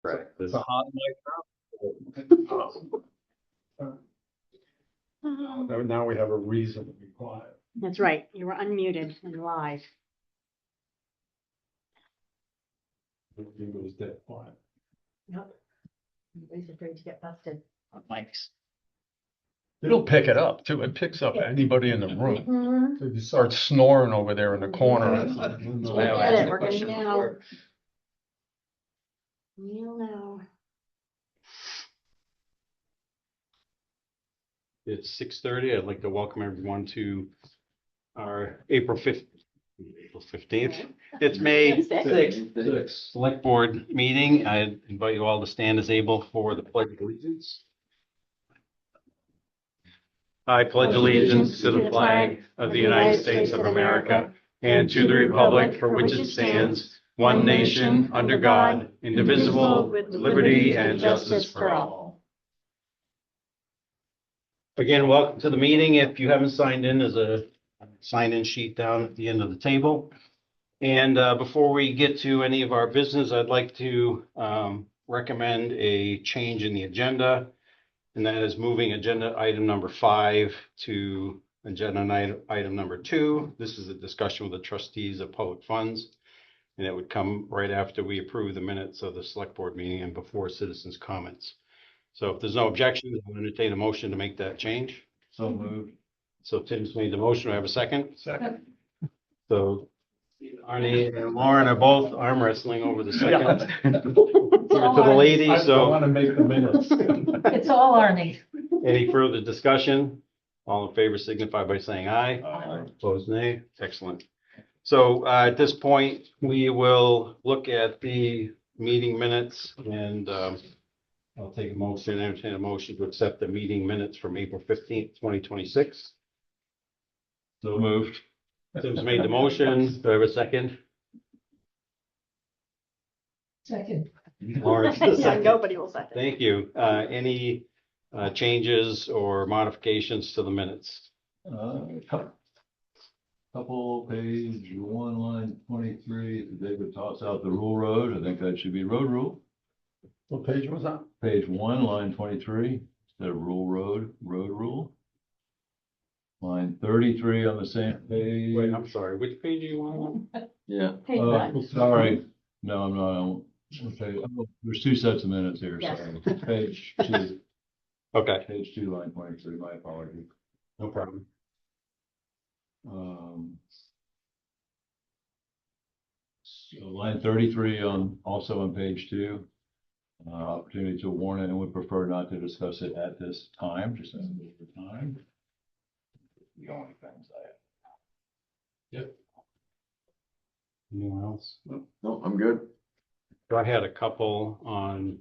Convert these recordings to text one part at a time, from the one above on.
Right. It's a hot mic. Now we have a reason to be quiet. That's right. You were unmuted and live. It was dead quiet. Yep. Everybody's afraid to get busted. Mics. It'll pick it up too. It picks up anybody in the room. Mhm. So if you start snoring over there in the corner. Get it, we're gonna know. You'll know. It's 6:30. I'd like to welcome everyone to our April 15th. It's May 6th Select Board meeting. I invite you all to stand as able for the Pledge of Allegiance. I pledge allegiance to the flag of the United States of America and to the republic for which it stands, one nation, under God, indivisible, with liberty and justice for all. Again, welcome to the meeting. If you haven't signed in, there's a sign-in sheet down at the end of the table. And before we get to any of our business, I'd like to recommend a change in the agenda. And that is moving agenda item number 5 to agenda item number 2. This is a discussion with the trustees of public funds. And it would come right after we approve the minutes of the select board meeting and before citizens' comments. So if there's no objections, I'll entertain a motion to make that change. So moved. So Tim's made the motion. Do I have a second? Second. So Arnie and Lauren are both arm wrestling over the second. Give it to the lady, I so want to make the minutes. It's all Arnie. any further discussion? All in favor signify by saying aye. Aye. Opposed, nay. Excellent. So at this point, we will look at the meeting minutes and I'll take a motion, entertain a motion to accept the meeting minutes from April 15th, 2026. So moved. Tim's made the motion. Do I have a second? Second. Lauren's the Yeah, second. nobody will second. Thank you. Any changes or modifications to the minutes? Couple page 1, line 23, David toss out the rule road. I think that should be road rule. What page was that? Page 1, line 23, instead of rule road rule. Line 33 on the same page. Wait, I'm sorry. Which page do you want? Yeah. Page 1. Sorry. No, I'm not. Okay. Oh, there's 2 sets of minutes here. Yes. Sorry. Page 2. Okay, Page 2, line 23. My apologies. no problem. So line 33 also on page 2. Opportunity to warn it and would prefer not to discuss it at this time, just as the time. The only things I have. Anyone else? No, I'm good. I had a couple on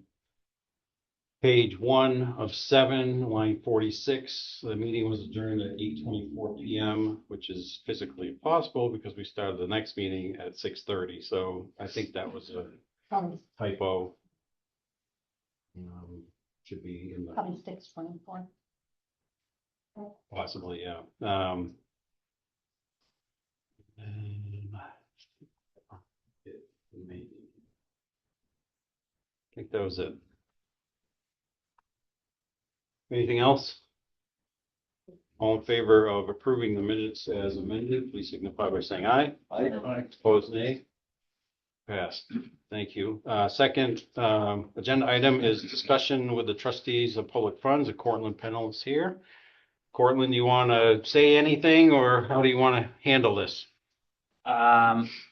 page 1 of 7, line 46. The meeting was adjourned at 8:24 p.m., which is physically impossible because we started the next meeting at 6:30. So I think that was a typo. Should be in the Probably 6:24. possibly, yeah. I think that was it. Anything else? All in favor of approving the minutes as amended, please signify by saying aye. Aye. Opposed, nay. Passed. Thank you. Second agenda item is discussion with the trustees of public funds. Cortland Pennell is here. Cortland, you want to say anything or how do you want to handle this? Well,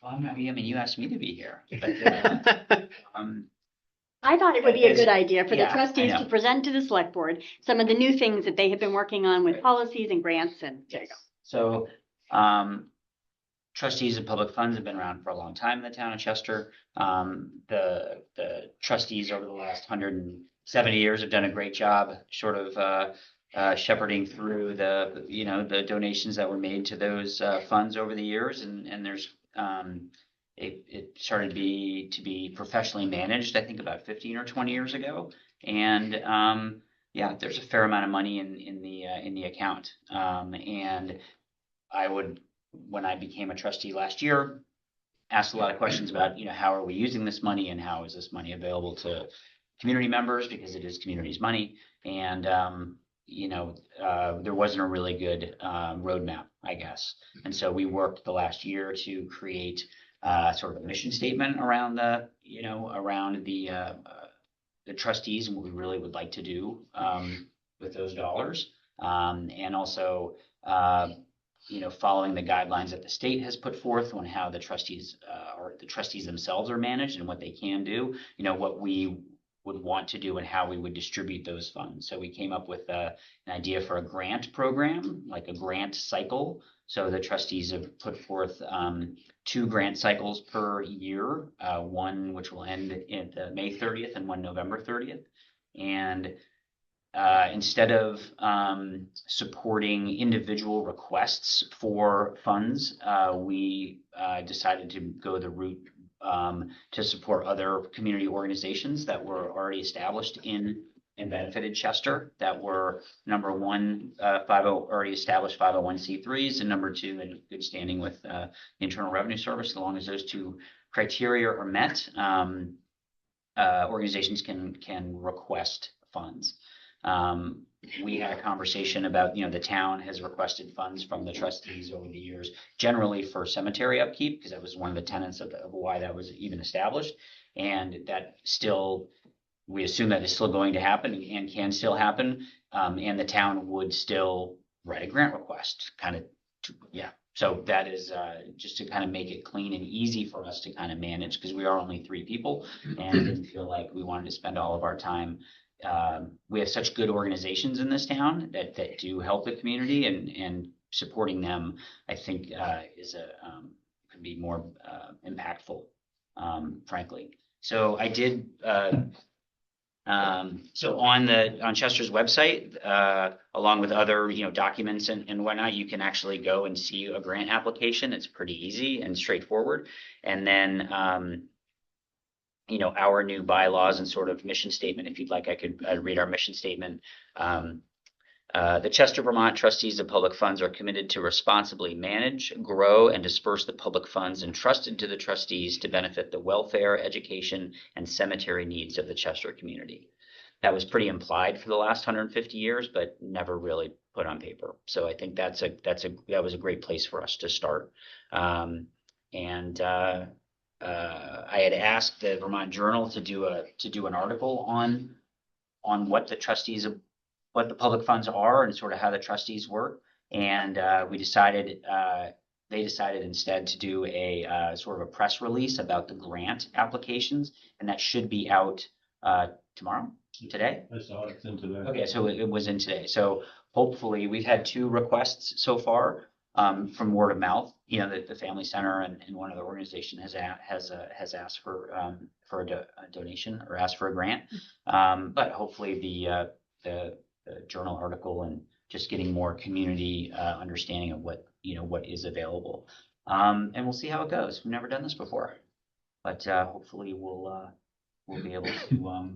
I mean, you asked me to be here, but, I thought it would be a good idea for the Yeah, I trustees to know. present to the select board some of the new things that they have been working on with policies and grants and there you go. so, trustees of public funds have been around for a long time in the town of Chester. The trustees over the last 170 years have done a great job sort of shepherding through the donations that were made to those funds over the years. And there's it started to be professionally managed, I think about 15 or 20 years ago. And yeah, there's a fair amount of money in the account. And when I became a trustee last year, asked a lot of questions about, how are we using this money and how is this money available to community members because it is community's money. And, there wasn't a really good roadmap, I guess. And so we worked the last year to create sort of a mission statement around the trustees and what we really would like to do with those dollars. And also, following the guidelines that the state has put forth on how the trustees themselves are managed and what they can do, what we would want to do and how we would distribute those funds. So we came up with an idea for a grant program, like a grant cycle. So the trustees have put forth 2 grant cycles per year, one which will end at May 30th and one November 30th. And instead of supporting individual requests for funds, we decided to go the route to support other community organizations that were already established and benefited Chester, that were number one, already established 501c3s, and number 2, in good standing with the Internal Revenue Service. As long as those 2 criteria are met, organizations can request funds. We had a conversation about, the town has requested funds from the trustees over the years, generally for cemetery upkeep, because that was one of the tenets of why that was even established. And that still, we assume that is still going to happen and can still happen. And the town would still write a grant request, So that is just to kind of make it clean and easy for us to kind of manage, because we are only 3 people and didn't feel like we wanted to spend all of our time. We have such good organizations in this town that do help the community, and supporting them, I think, could be more impactful, frankly. So I did. So on Chester's website, along with other documents and whatnot, you can actually go and see a grant application. It's pretty easy and straightforward. And then our new bylaws and sort of mission statement. If you'd like, I could read our mission statement. The Chester, Vermont trustees of public funds are committed to responsibly manage, grow, and disperse the public funds entrusted to the trustees to benefit the welfare, education, and cemetery needs of the Chester community. That was pretty implied for the last 150 years, but never really put on paper. So I think that was a great place for us to start. I had asked the Vermont Journal to do an article on what the trustees of what the public funds are and sort of how the trustees work. And they decided instead to do a sort of a press release about the grant applications, and that should be out today. I saw it's in today. Okay, so it was in today. So hopefully, we've had 2 requests so far from word of mouth. The Family Center and one other organization has asked for a donation or asked for a grant. But hopefully the journal article and just getting more community understanding of what is available. And we'll see how it goes. We've never done this before, but hopefully we'll be able to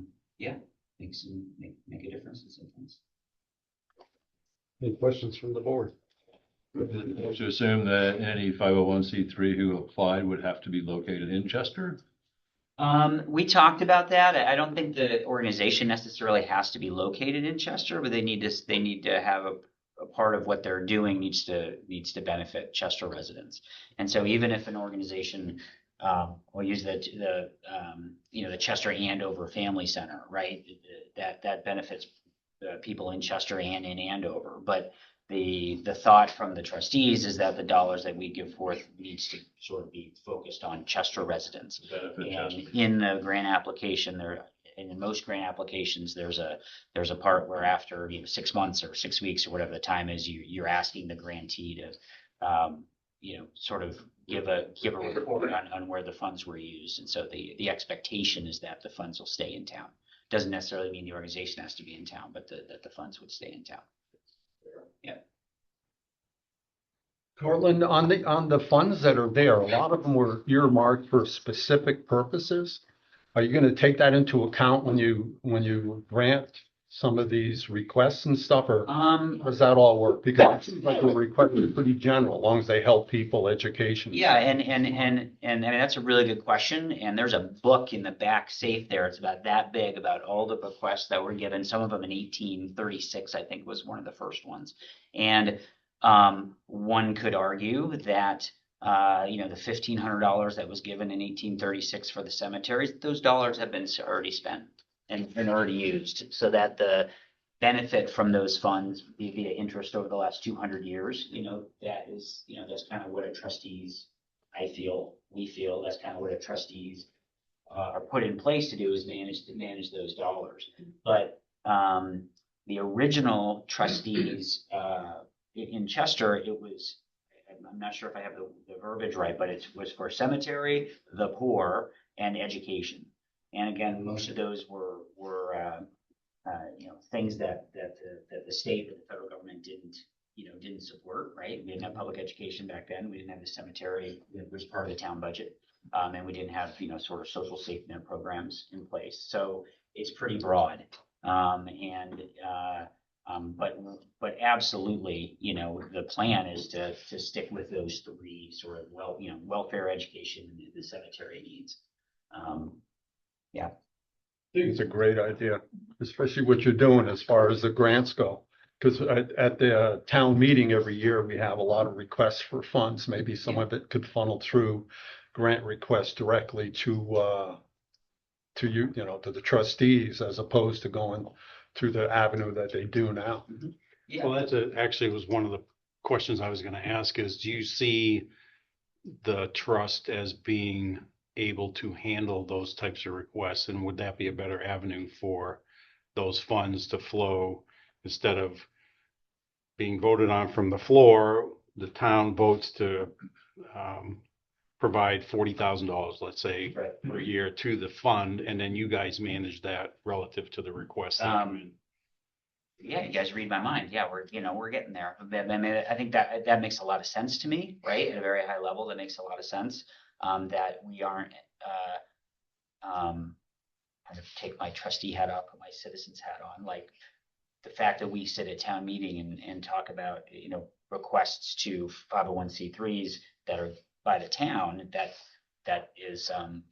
make a difference in some things. Any questions from the board? To assume that any 501c3 who applied would have to be located in Chester? We talked about that. I don't think the organization necessarily has to be located in Chester, but they need to have a part of what they're doing needs to benefit Chester residents. And so even if an organization, we'll use the Chester Andover Family Center, right? That benefits people in Chester and in Andover, but the thought from the trustees is that the dollars that we give forth needs to sort of be focused on Chester residents. And in the grant application, in most grant applications, there's a part where after 6 months or 6 weeks or whatever the time is, you're asking the grantee to sort of give a report on where the funds were used. And so the expectation is that the funds will stay in town. Doesn't necessarily mean the organization has to be in town, but that the funds would stay in town. Yeah. Cortland, on the funds that are there, a lot of them were earmarked for specific purposes. Are you going to take that into account when you grant some of these requests and stuff, or how Um, does that all work? Because it seems like the requests are pretty general, as long as they help people, education. yeah, and I mean, that's a really good question. And there's a book in the back safe there. It's about that big, about all the requests that were given, some of them in 1836, I think was one of the first ones. And one could argue that the $1,500 that was given in 1836 for the cemeteries, those dollars have been already spent and been already used, so that the benefit from those funds via interest over the last 200 years, that is, that's kind of what a trustees, we feel, that's kind of what a trustees are put in place to do, is manage those dollars. But the original trustees in Chester, it was, I'm not sure if I have the verbiage right, but it was for cemetery, the poor, and education. And again, most of those were things that the state or the federal government didn't support, right? We didn't have public education back then. We didn't have the cemetery that was part of the town budget. And we didn't have, sort of social safety net programs in place. So it's pretty broad. But absolutely, the plan is to stick with those three sort of welfare, education, and the cemetery needs. I think it's a great idea, especially what you're doing as far as the grants go. Because at the town meeting every year, we have a lot of requests for funds. Maybe some of it could funnel through grant requests directly to you, to the trustees, as opposed to going through the avenue that they do now. Yeah. Well, actually was one of the questions I was going to ask is, do you see the trust as being able to handle those types of requests? And would that be a better avenue for those funds to flow instead of being voted on from the floor? The town votes to provide $40,000, let's say, Right. per year to the fund, and then you guys manage that relative to the request that come in. Yeah, you guys read my mind. Yeah, we're getting there. I mean, I think that makes a lot of sense to me, right? At a very high level, that makes a lot of sense. That we aren't kind of take my trustee hat off, put my citizens hat on. Like, the fact that we sit at town meeting and talk about, requests to 501c3s that are by the town, that is, I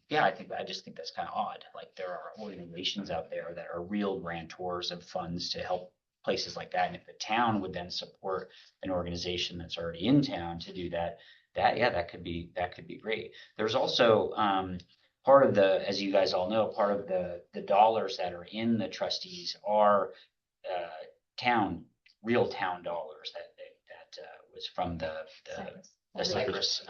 just think that's kind of odd. Like, there are organizations out there that are real grantors of funds to help places like that. And if the town would then support an organization that's already in town to do that, that could be great. There's also, part of as you guys all know, part of the dollars that are in the trustees are real town dollars that was from the Cypress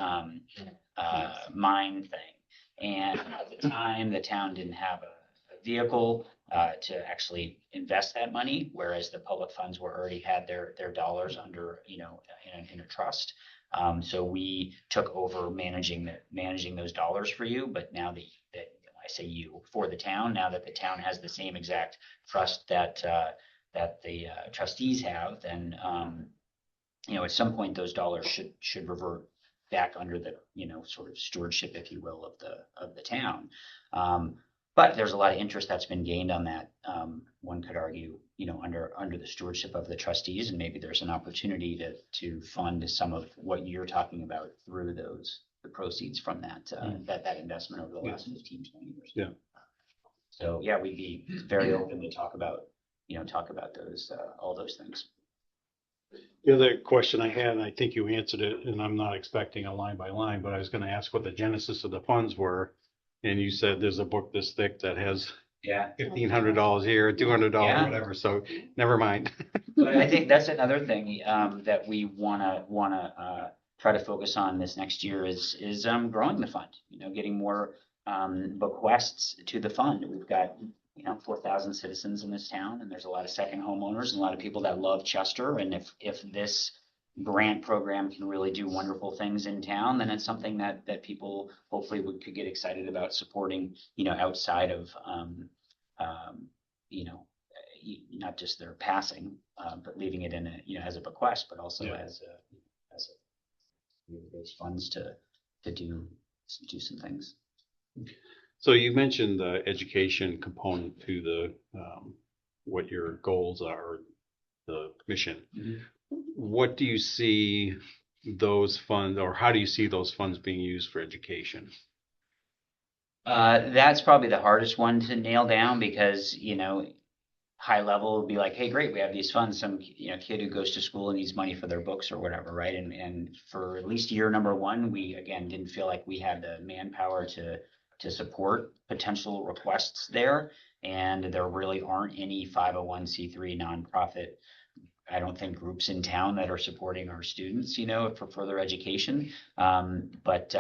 mine thing. And at the time, the town didn't have a vehicle to actually invest that money, whereas the public funds already had their dollars under, in a trust. So we took over managing those dollars for you. But now that I say you, for the town, now that the town has the same exact trust that the trustees have, then at some point those dollars should revert back under the sort of stewardship, if you will, of the town. But there's a lot of interest that's been gained on that. One could argue, under the stewardship of the trustees, and maybe there's an opportunity to fund some of what you're talking about through the proceeds from that investment over the last 15, 20 years. Yeah. So yeah, we'd be very open to talk about those, all those things. The other question I had, and I think you answered it, and I'm not expecting a line by line, but I was going to ask what the genesis of the funds were. And you said there's a book this thick that has Yeah. $1,500 here, $200, Yeah. whatever. So never mind. But I think that's another thing that we wanna try to focus on this next year is growing the fund. Getting more bequests to the fund. We've got 4,000 citizens in this town, and there's a lot of second homeowners and a lot of people that love Chester. And if this grant program can really do wonderful things in town, then it's something that people hopefully could get excited about supporting, outside of, not just their passing, but leaving it in as a bequest, but also as those funds to do some things. So you mentioned the education component to what your goals are, the mission. Mhm. What do you see those funds, or how do you see those funds being used for education? That's probably the hardest one to nail down because, high level would be like, hey, great, we have these funds. Some, kid who goes to school and needs money for their books or whatever, right? And for at least year number one, we again didn't feel like we had the manpower to support potential requests there. And there really aren't any 501c3 nonprofit, I don't think, groups in town that are supporting our students, for further education. But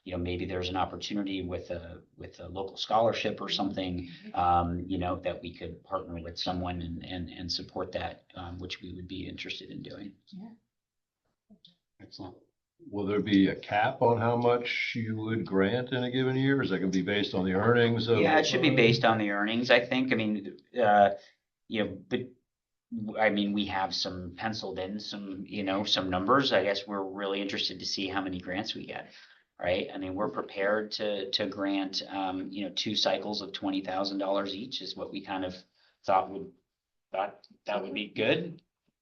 maybe there's an opportunity with a local scholarship or something, that we could partner with someone and support that, which we would be interested in doing. Excellent. Will there be a cap on how much you would grant in a given year? Is that gonna be based on the earnings of? Yeah, the it should be fund? based on the earnings, I think. I mean, but we have some penciled in some numbers. I guess we're really interested to see how many grants we get, right? I mean, we're prepared to grant, 2 cycles of $20,000 each is what we kind of thought that would be good.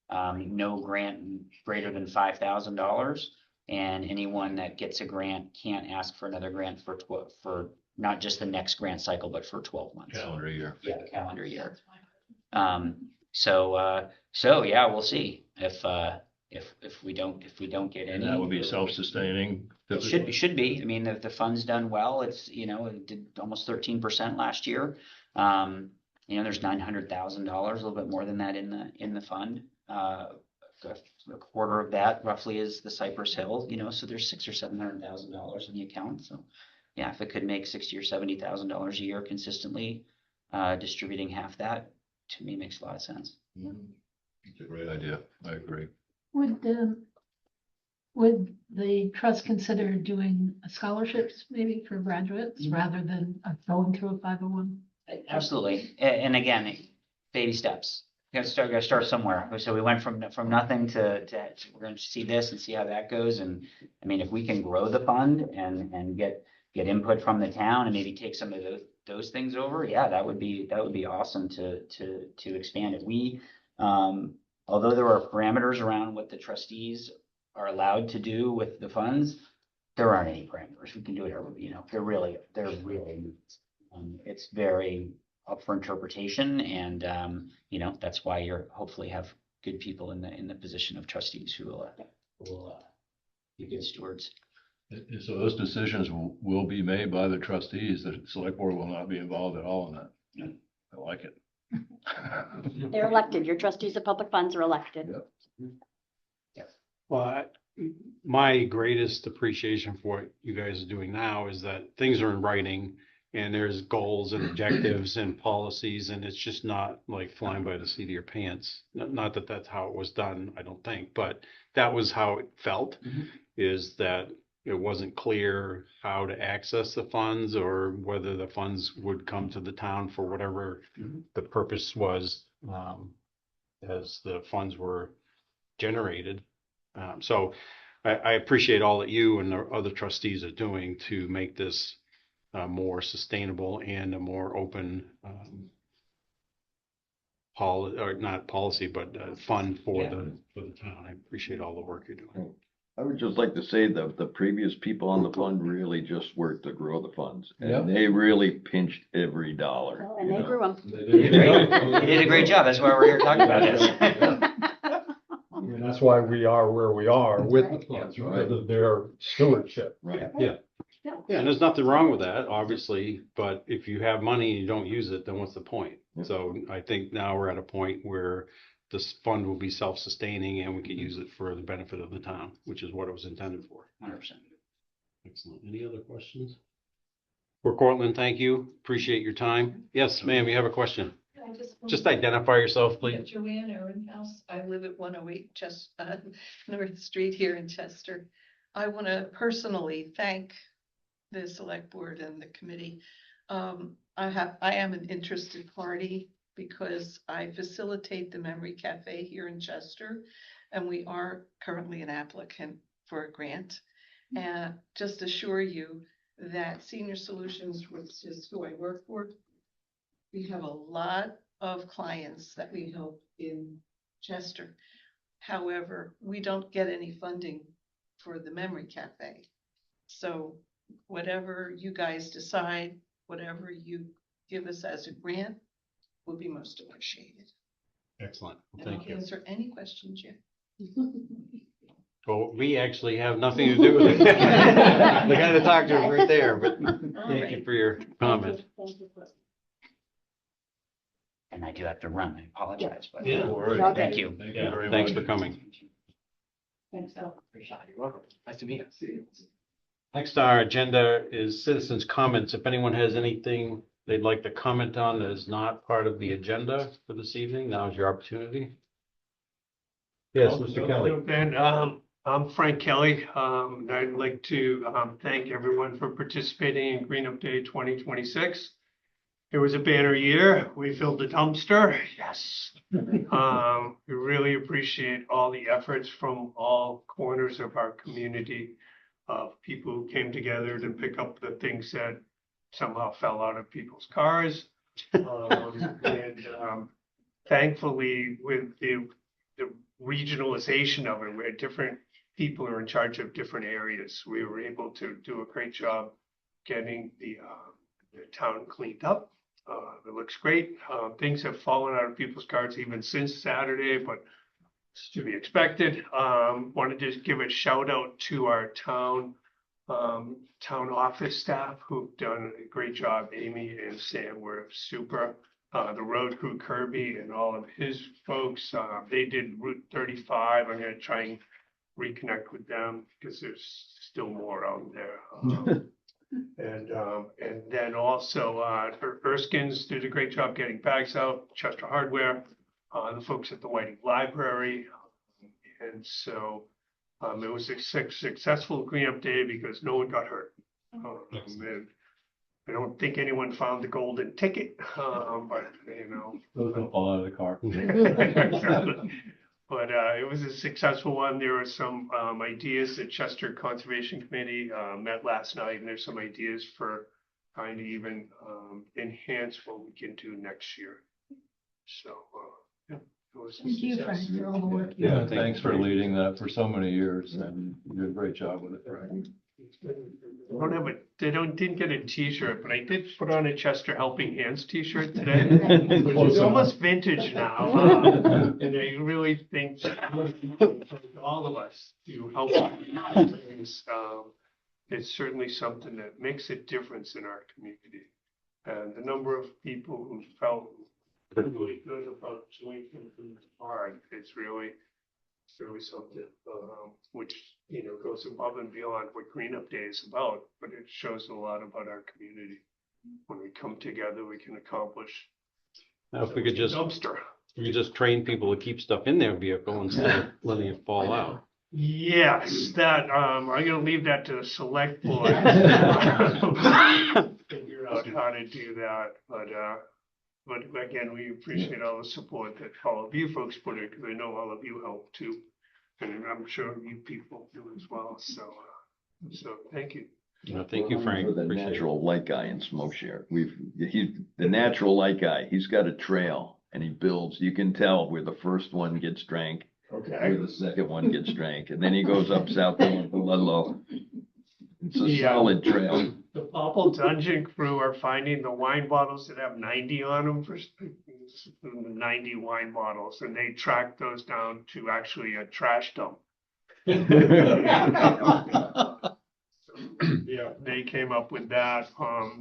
No grant greater than $5,000, and anyone that gets a grant can't ask for another grant for not just the next grant cycle, but for 12 months. Calendar year. Yeah, calendar year. So yeah, we'll see if we don't get And any. that would be self-sustaining. It should be. I mean, if the fund's done well, it did almost 13% last year. There's $900,000, a little bit more than that in the fund. A quarter of that roughly is the Cypress Hill, so there's $600,000 or $700,000 in the account. So yeah, if it could make $60,000 or $70,000 a year consistently, distributing half that, to me, makes a lot of sense. It's a great idea. I agree. Would the trust consider doing scholarships maybe for graduates rather than going through a 501? Absolutely. And again, baby steps. Gotta start somewhere. So we went from nothing to we're going to see this and see how that goes. And I mean, if we can grow the fund and get input from the town and maybe take some of those things over, yeah, that would be awesome to expand it. Although there are parameters around what the trustees are allowed to do with the funds, there aren't any parameters. We can do whatever, they're really, it's very up for interpretation, and that's why you're hopefully have good people in the position of trustees who will be good stewards. And so those decisions will be made by the trustees. The select board will not be involved at all in that. Yeah. I like it. They're elected. Your trustees of public funds are elected. Well, my greatest appreciation for what you guys are doing now is that things are in writing and there's goals and objectives and policies, and it's just not like flying by the seat of your pants. Not that that's how it was done, I don't think, but that was how it felt, is that it wasn't clear how to access the funds or whether the funds would come to the town for whatever the purpose was, as the funds were generated. So I appreciate all that you and the other trustees are doing to make this more sustainable and a more open not policy, but fund for the town. I appreciate all the work you're doing. I would just like to say that the previous people on the fund really just worked to grow the funds. Yep. And they really pinched every dollar. And they grew them. You did a great job. That's why we're here talking about this. And that's why we are where we are with the funds, because of their stewardship. Right. Yeah, and there's nothing wrong with that, obviously, but if you have money and you don't use it, then what's the point? Yeah. So I think now we're at a point where this fund will be self-sustaining and we can use it for the benefit of the town, which is what it was intended for. 100%. Excellent. Any other questions? For Cortland, thank you. Appreciate your time. Yes, ma'am, you have a question. Just identify yourself, please. Joanne Ehrenhaus. I live at 108 North Street here in Chester. I want to personally thank the select board and the committee. I am an interested party because I facilitate the Memory Cafe here in Chester, and we are currently an applicant for a grant. And just assure you that Senior Solutions, which is who I work for, we have a lot of clients that we help in Chester. However, we don't get any funding for the Memory Cafe. So whatever you guys decide, whatever you give us as a grant will be most appreciated. Excellent. And Thank I'll you. answer any questions you Well, we actually have nothing to do with it. The guy to talk to is right there, but thank you for your comment. And I do have to run. I apologize, but Yeah. All right. thank you. Thank you Yeah, very thanks much. for coming. Thanks, Al. You're welcome. Nice to meet you. Next on our agenda is citizens' comments. If anyone has anything they'd like to comment on that is not part of the agenda for this evening, now is your opportunity. Yes, Mr. Kelly. Ben, I'm Frank Kelly. And I'd like to thank everyone for participating in Green Up Day 2026. It was a banner year. We filled the dumpster. Yes. We really appreciate all the efforts from all corners of our community of people who came together to pick up the things that somehow fell out of people's cars. Thankfully, with the regionalization of it, where different people are in charge of different areas, we were able to do a great job getting the town cleaned up. It looks great. Things have fallen out of people's cars even since Saturday, but it's to be expected. Want to just give a shout out to our town office staff who've done a great job. Amy and Sam were super. The road crew, Kirby, and all of his folks, they did Route 35. I'm going to try and reconnect with them because there's still more out there. And then also Erskine's did a great job getting bags out, Chester Hardware, the folks at the Whiting Library. And so it was a successful cleanup day because no one got hurt. And I don't think anyone found the golden ticket, but you know. Those don't fall out of the car. But it was a successful one. There were some ideas. The Chester Conservation Committee met last night, and there's some ideas for trying to even enhance what we can do next year. So, yeah, it was a Thank you, success. Frank, for all the work you Yeah, did. thanks for leading that for so many years, and you did a great job with it, Frank. Didn't get a T-shirt, but I did put on a Chester Helping Hands T-shirt today. It's almost vintage now, and I really think all of us to help things. It's certainly something that makes a difference in our community, and the number of people who felt really good about doing things hard is really something, which, you know, goes above and beyond what Green Up Day is about, but it shows a lot about our community. When we come together, we can accomplish. Now, if we could just, Dumpster. we could just train people to keep stuff in their vehicle instead of letting it fall out. Yes, that, I'm gonna leave that to the select board. Figure out how to do that, but again, we appreciate all the support that all of you folks put in, because I know all of you help too. And I'm sure you people do as well, so thank you. Thank you, Frank. For the Appreciate it. natural light guy in Smoshare. He's the natural light guy. He's got a trail and he builds. You can tell where the first one gets drank, where the second one gets drank, and then he goes up South Hill to Ludlow. It's a solid trail. The Popple Dungeon crew are finding the wine bottles that have 90 on them for 90 wine bottles, and they track those down to actually a trash dump. Yeah, they came up with that.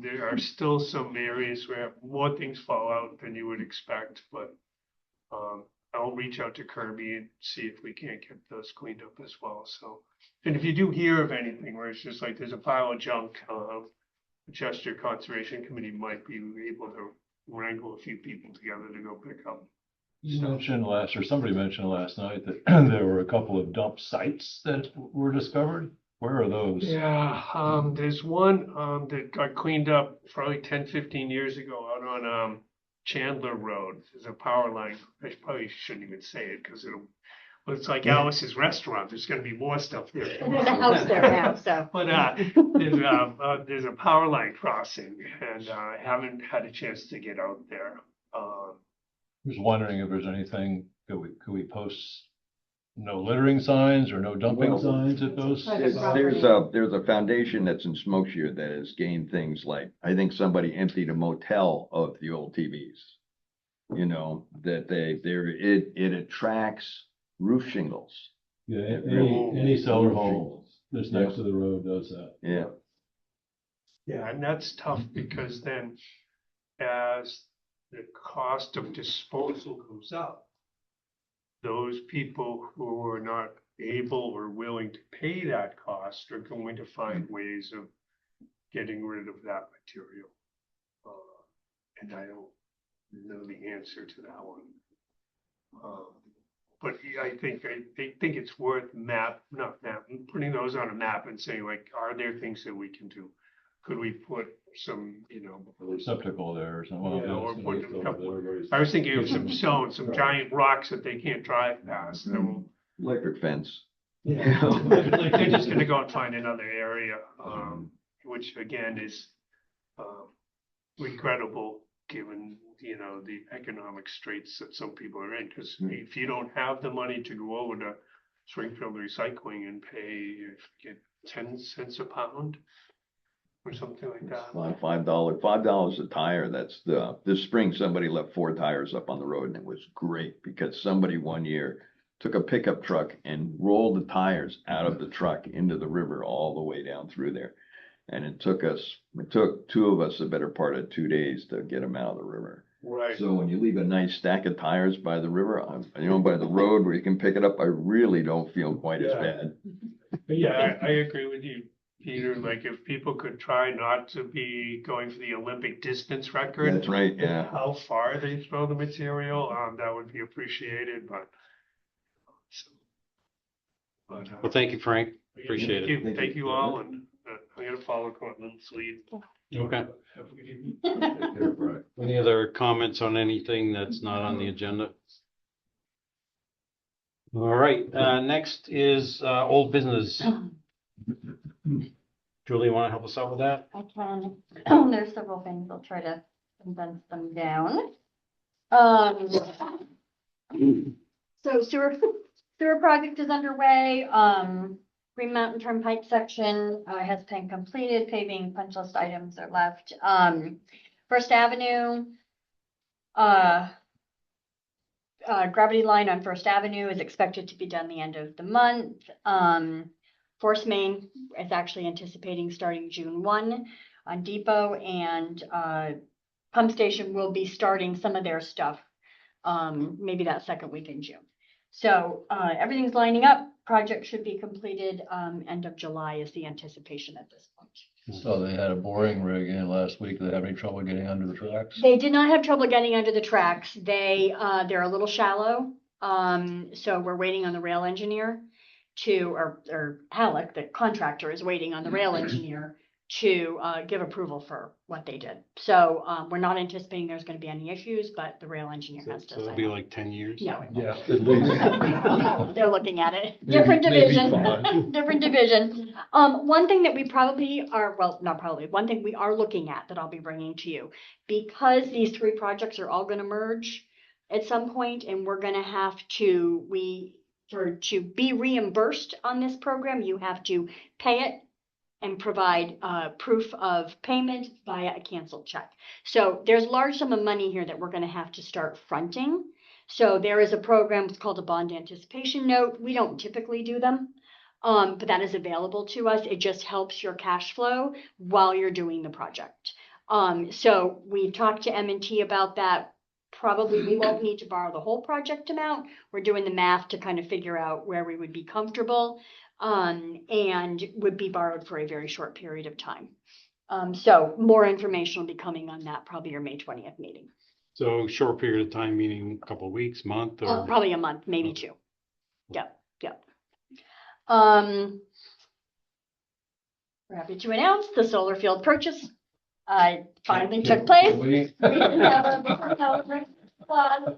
There are still some areas where more things fall out than you would expect, but I'll reach out to Kirby and see if we can't get those cleaned up as well. So, and if you do hear of anything where it's just like there's a pile of junk, the Chester Conservation Committee might be able to wrangle a few people together to go pick up. You mentioned somebody mentioned last night that there were a couple of dump sites that were discovered. Where are those? Yeah, there's one that got cleaned up probably 10, 15 years ago out on Chandler Road. There's a power line. I probably shouldn't even say it because it's like Alice's restaurant. There's going to be more stuff there. There's a house there now, so. But there's a power line crossing, and I haven't had a chance to get out there. Was wondering if there's anything, could we post no littering signs or no dumping Well, signs at those? Private There's a foundation that's in Smokeshare that has gained things like, I think somebody emptied a motel of the old TVs. You know, that it attracts roof shingles. Yeah, any cellar hole that's next to the road does that. Yeah. Yeah, and that's tough because then as the cost of disposal goes up, those people who are not able or willing to pay that cost are going to find ways of getting rid of that material. And I don't know the answer to that one. But yeah, I think it's worth putting those on a map and saying like, are there things that we can do? Could we put some, A receptacle there or something. Yeah, or Well, put that's- a couple- everybody's- I was thinking of some stones, some giant rocks that they can't drive past. That will, Electric fence. like they're just gonna go and find another area, which again is regrettable given, the economic straits that some people are in. Because if you don't have the money to go over to Springfield Recycling and pay, get 10 cents a pound or something like that. $5 a tire. That's this spring, somebody left 4 tires up on the road and it was great because somebody one year took a pickup truck and rolled the tires out of the truck into the river all the way down through there. And it took 2 of us the better part of 2 days to get them out of the river. Right. So when you leave a nice stack of tires by the river, by the road where you can pick it up, I really don't feel quite as bad. But yeah, I agree with you, Peter. Like if people could try not to be going for the Olympic distance record. That's right, yeah. How far they throw the material, that would be appreciated, but. Well, thank you, Frank. Appreciate it. Thank you all, and I'm gonna follow Cortland's lead. Okay. Have a good evening. Take care, Brian. Any other comments on anything that's not on the agenda? All right, next is old business. Julie, you want to help us out with that? I can. There's several things. I'll try to condense them down. So sewer project is underway. Green Mountain Turnpike section has been completed. Paving punch list items are left. First Avenue, gravity line on First Avenue is expected to be done the end of the month. Force main is actually anticipating starting June 1 on Depot, and pump station will be starting some of their stuff maybe that second week in June. So everything's lining up. Project should be completed end of July is the anticipation at this point. So they had a boring rig in last week. Do they have any trouble getting under the tracks? They did not have trouble getting under the tracks. They're a little shallow. So we're waiting on the rail engineer or Halleck, the contractor, is waiting on the rail engineer to give approval for what they did. So we're not anticipating there's going to be any issues, but the rail engineer has to So it'll sign be off. like 10 years? No. Yeah, at least. They're looking at it. Maybe- Different maybe division, 5. different division. One thing that we probably are, well, not probably, one thing we are looking at that I'll be bringing to you, because these 3 projects are all going to merge at some point, and we're going to have to, to be reimbursed on this program, you have to pay it and provide proof of payment via a canceled check. So there's a large sum of money here that we're going to have to start fronting. So there is a program, it's called a bond anticipation note. We don't typically do them, but that is available to us. It just helps your cash flow while you're doing the project. So we talked to M&T about that. Probably we won't need to borrow the whole project amount. We're doing the math to kind of figure out where we would be comfortable. And would be borrowed for a very short period of time. So more information will be coming on that, probably your May 20th meeting. So short period of time, meaning a couple of weeks, month, or? Probably a month, maybe 2. Yep. We're happy to announce the solar field purchase finally took place. We have a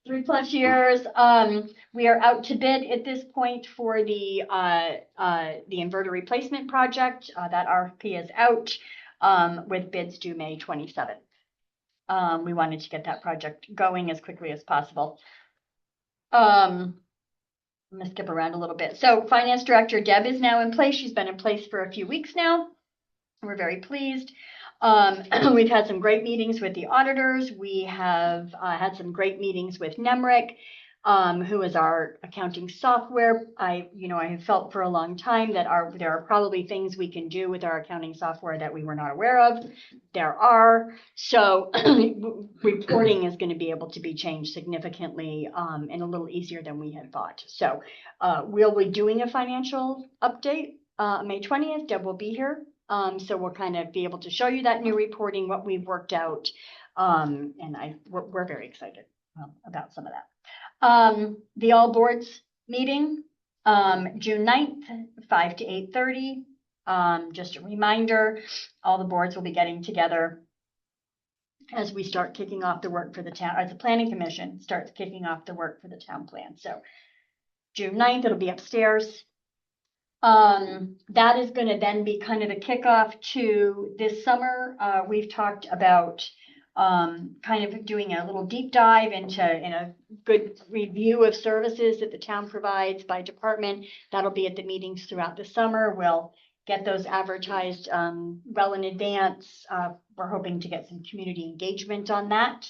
3+ years. We are out to bid at this point for the inverter replacement project. That RFP is out with bids due May 27th. We wanted to get that project going as quickly as possible. I'm gonna skip around a little bit. So Finance Director Deb is now in place. She's been in place for a few weeks now. We're very pleased. We've had some great meetings with the auditors. We have had some great meetings with Nemrick, who is our accounting software. I have felt for a long time that there are probably things we can do with our accounting software that we were not aware of. There are. So reporting is going to be able to be changed significantly and a little easier than we had thought. So we'll be doing a financial update May 20th. Deb will be here. So we'll kind of be able to show you that new reporting, what we've worked out. And we're very excited about some of that. The all boards meeting, June 9th, 5 to 8:30. Just a reminder, all the boards will be getting together as we start kicking off the work for the town, as the planning commission starts kicking off the work for the town plan. So June 9th, it'll be upstairs. That is going to then be kind of the kickoff to this summer. We've talked about kind of doing a little deep dive into a good review of services that the town provides by department. That'll be at the meetings throughout the summer. We'll get those advertised well in advance. We're hoping to get some community engagement on that.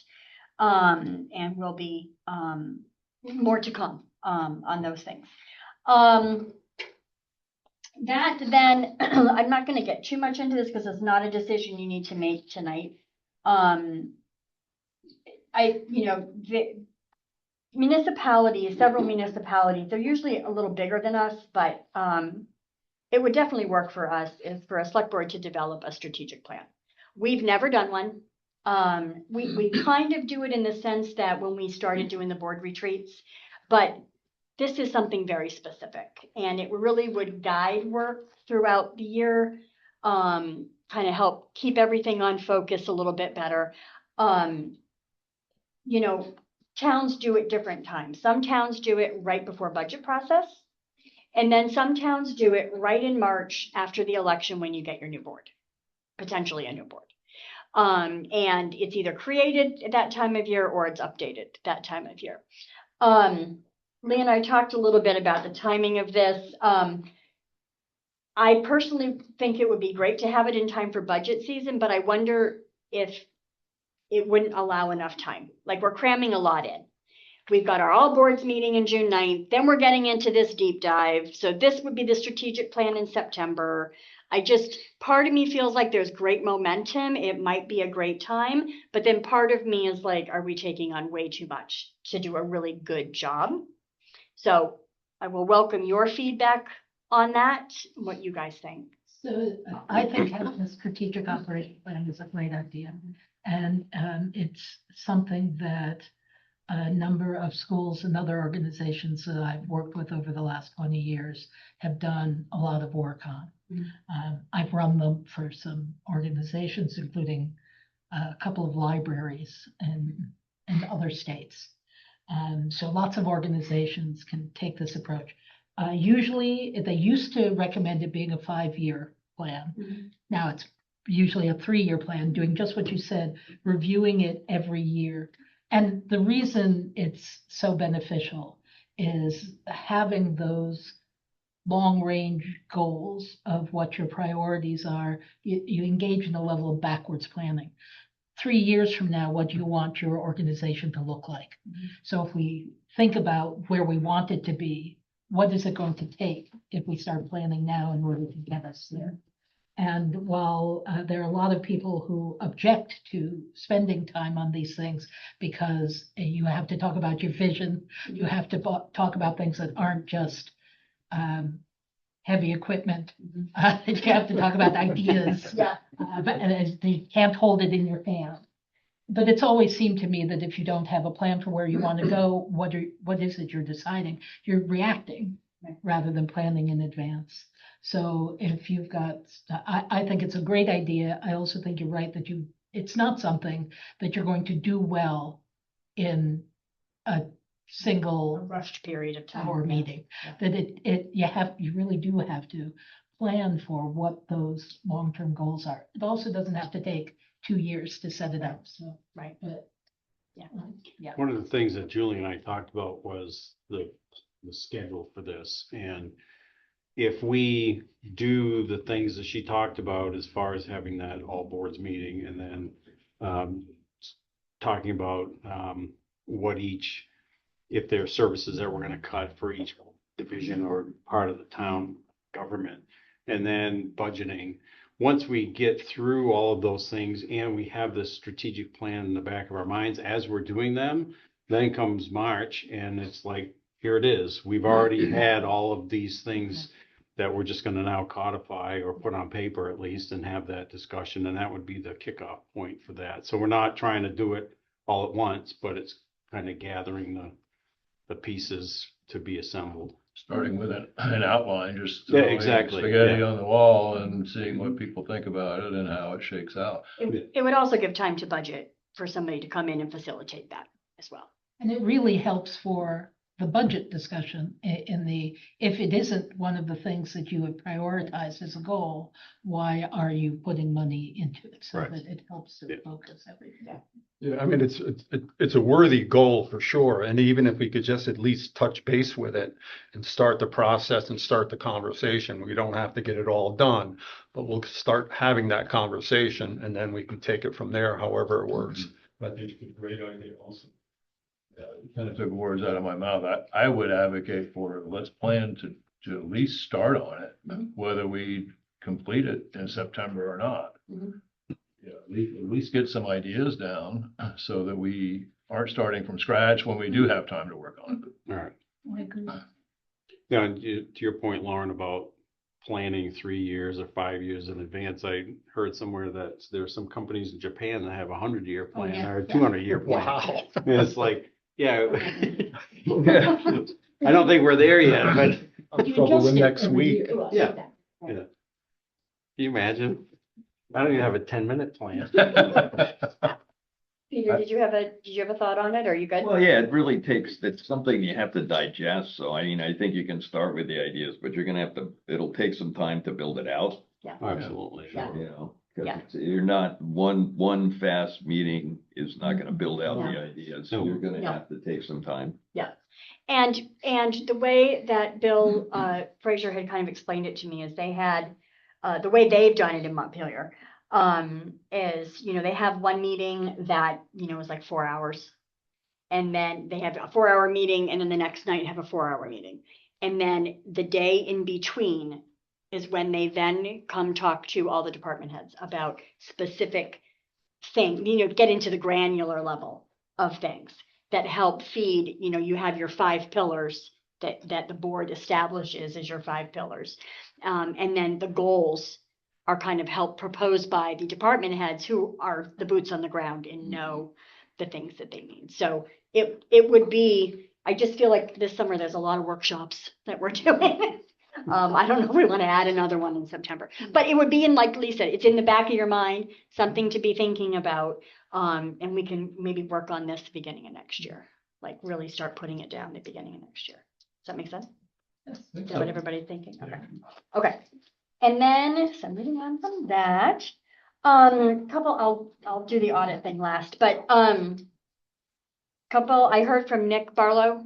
And we'll be more to come on those things. That then, I'm not going to get too much into this because it's not a decision you need to make tonight. The municipalities, several municipalities, they're usually a little bigger than us, but it would definitely work for us is for a select board to develop a strategic plan. We've never done one. We kind of do it in the sense that when we started doing the board retreats, but this is something very specific, and it really would guide work throughout the year, kind of help keep everything on focus a little bit better. Towns do it different times. Some towns do it right before budget process, and then some towns do it right in March after the election when you get your new board, potentially a new board. And it's either created at that time of year or it's updated that time of year. Lee and I talked a little bit about the timing of this. I personally think it would be great to have it in time for budget season, but I wonder if it wouldn't allow enough time. Like, we're cramming a lot in. We've got our all boards meeting in June 9th. Then we're getting into this deep dive. So this would be the strategic plan in September. Part of me feels like there's great momentum. It might be a great time, but then part of me is like, are we taking on way too much to do a really good job? So I will welcome your feedback on that, what you guys think. So I think having a strategic operation plan is a great idea. And it's something that a number of schools and other organizations that I've worked with over the last 20 years have done a lot of work on. I've run them for some organizations, including a couple of libraries in other states. So lots of organizations can take this approach. Usually, they used to recommend it being a 5-year plan. Mm-hmm. Now it's usually a 3-year plan, doing just what you said, reviewing it every year. And the reason it's so beneficial is having those long-range goals of what your priorities are. You engage in a level of backwards planning. 3 years from now, what do you want your organization to look like? Mm-hmm. So if we think about where we want it to be, what is it going to take if we start planning now in order to get us there? And while there are a lot of people who object to spending time on these things because you have to talk about your vision, you have to talk about things that aren't just heavy equipment. You have to talk about ideas, and you can't hold it in your hand. But it's always seemed to me that if you don't have a plan for where you want to go, what is it you're deciding? You're reacting rather than planning in advance. So if you've got, I think it's a great idea. I also think you're right that it's not something that you're going to do well in a single rushed period of time hour meeting. That you really do have to plan for what those long-term goals are. It also doesn't have to take 2 years to set it up, so. Right. But, Yeah. yeah. One of the things that Julie and I talked about was the schedule for this. And if we do the things that she talked about as far as having that all boards meeting and then talking about what each, if there are services that we're going to cut for each division or part of the town government, and then budgeting. Once we get through all of those things and we have this strategic plan in the back of our minds as we're doing them, then comes March and it's like, here it is. We've already had all of these things that we're just going to now codify or put on paper at least and have that discussion. And that would be the kickoff point for that. So we're not trying to do it all at once, but it's kind of gathering the pieces to be assembled. Starting with an outline, just Yeah, throwing exactly, spaghetti yeah. on the wall and seeing what people think about it and how it shakes out. It would also give time to budget for somebody to come in and facilitate that as well. And it really helps for the budget discussion if it isn't one of the things that you have prioritized as a goal, why are you putting money into it? So Right. that it helps to Yeah. focus everything. Yeah, I mean, it's a worthy goal for sure. And even if we could just at least touch base with it and start the process and start the conversation, we don't have to get it all done, but we'll start having that conversation and then we can take it from there, however it works. I think it's a great idea also. You kind of took words out of my mouth. I would advocate for, let's plan to at least start on it, whether we complete it in September or not. Mhm. Yeah, at least get some ideas down so that we aren't starting from scratch when we do have time to work on it. All right. I agree. Yeah, and to your point, Lauren, about planning 3 years or 5 years in advance, I heard somewhere that there's some companies in Japan that have a 100-year plan yeah, or a yeah. 200-year plan. Wow. And it's like, yeah, I don't think we're there yet, but I'm You trouble adjust with it next every week. year. Yeah. can you imagine? I don't even have a 10-minute plan. Peter, did you have a thought on it? Are you good? Well, yeah, it really takes, it's something you have to digest. So I mean, I think you can start with the ideas, but you're gonna have to, it'll take some time to build it out, Absolutely. Yeah. you know? Yeah. Cause you're not, one fast meeting is not gonna build out the No. ideas. No. So you're gonna No. have to take some time. And the way that Bill Fraser had kind of explained it to me is they had the way they've done it in Montpelier is, they have one meeting that, is like 4 hours. And then they have a 4-hour meeting and then the next night have a 4-hour meeting. And then the day in between is when they then come talk to all the department heads about specific things, get into the granular level of things that help feed, you have your 5 pillars that the board establishes as your 5 pillars. And then the goals are kind of helped proposed by the department heads who are the boots on the ground and know the things that they need. So it would be, I just feel like this summer there's a lot of workshops that we're doing. I don't know if we want to add another one in September, but it would be like Lisa, it's in the back of your mind, something to be thinking about. And we can maybe work on this beginning of next year, like really start putting it down at the beginning of next year. Does that make sense? Is that what everybody's thinking? Okay. Okay. And then somebody on from that, I'll do the audit thing last, but, I heard from Nick Barlow,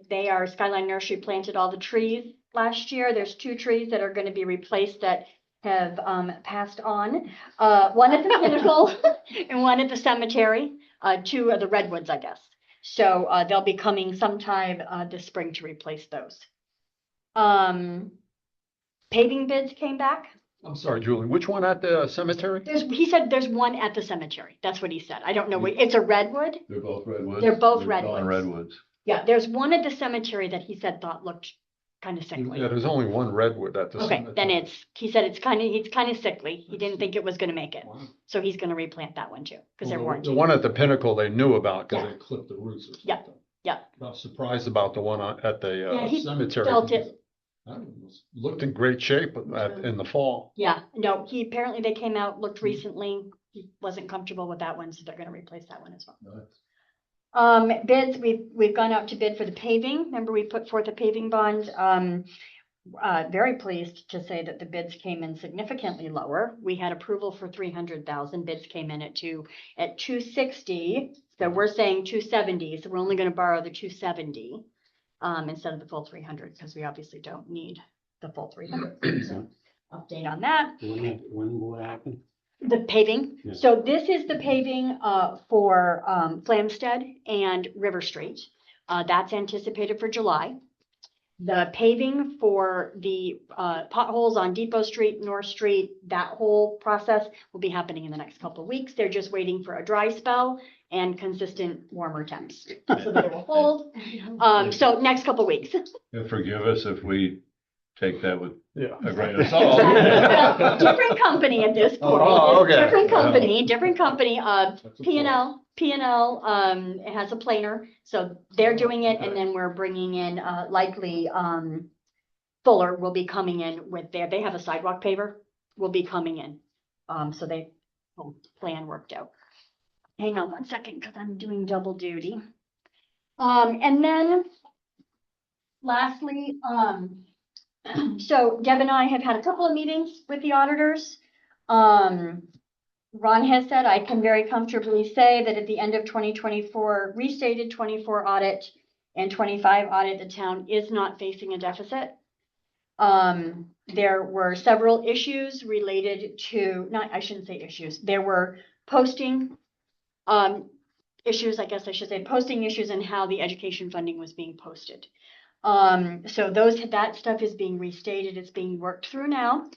they are Skyline Nursery planted all the trees last year. There's 2 trees that are going to be replaced that have passed on. One at the Pinnacle and one at the cemetery, 2 of the redwoods, I guess. So they'll be coming sometime this spring to replace those. Paving bids came back. I'm sorry, Julie, which one at the cemetery? He said there's one at the cemetery. That's what he said. I don't know. It's a redwood. They're both redwoods. They're both Dawn redwoods. redwoods. Yeah, there's one at the cemetery that he said thought looked kind of sickly. Yeah, there's only one redwood at the Okay, cemetery. then he said it's kind of sickly. He didn't think it was gonna make it. Wow. So he's gonna replant that one too, because they're Well, warranted. The one at the Pinnacle they knew about because Yeah. they clipped the roots or something. Yeah, yeah. I was surprised about the one at the Yeah, he cemetery. felt it. That was- Looked in great shape in the fall. Yeah, no, apparently they came out, looked recently. He wasn't comfortable with that one, so they're gonna replace that one as well. Nice. Bids, we've gone out to bid for the paving. Remember we put forth a paving bond. very pleased to say that the bids came in significantly lower. We had approval for 300,000, bids came in at 260. So we're saying 270, so we're only gonna borrow the 270, instead of the full 300, because we obviously don't need the full 300. So update on that. When will it happen? The paving, Yeah. so this is the paving for Flamstead and River Street. That's anticipated for July. The paving for the potholes on Depot Street, North Street, that whole process will be happening in the next couple of weeks. They're just waiting for a dry spell and consistent warmer temps. So they will hold. So next couple of weeks. And forgive us if we take that with Yeah. a grain of salt. Different company at this point. Oh, okay. Different company, P&L, it has a planer, so they're doing it, and then we're bringing in, likely, Fuller will be coming in with they have a sidewalk paver, will be coming in. So they, plan worked out. Hang on one second, because I'm doing double duty. And then lastly, so Deb and I have had a couple of meetings with the auditors. Ron has said, I can very comfortably say that at the end of 2024, restated 24 audit and 25 audit, the town is not facing a deficit. There were several issues related to, I shouldn't say issues. There were posting issues, I guess I should say, posting issues and how the education funding was being posted. So that stuff is being restated. It's being worked through now.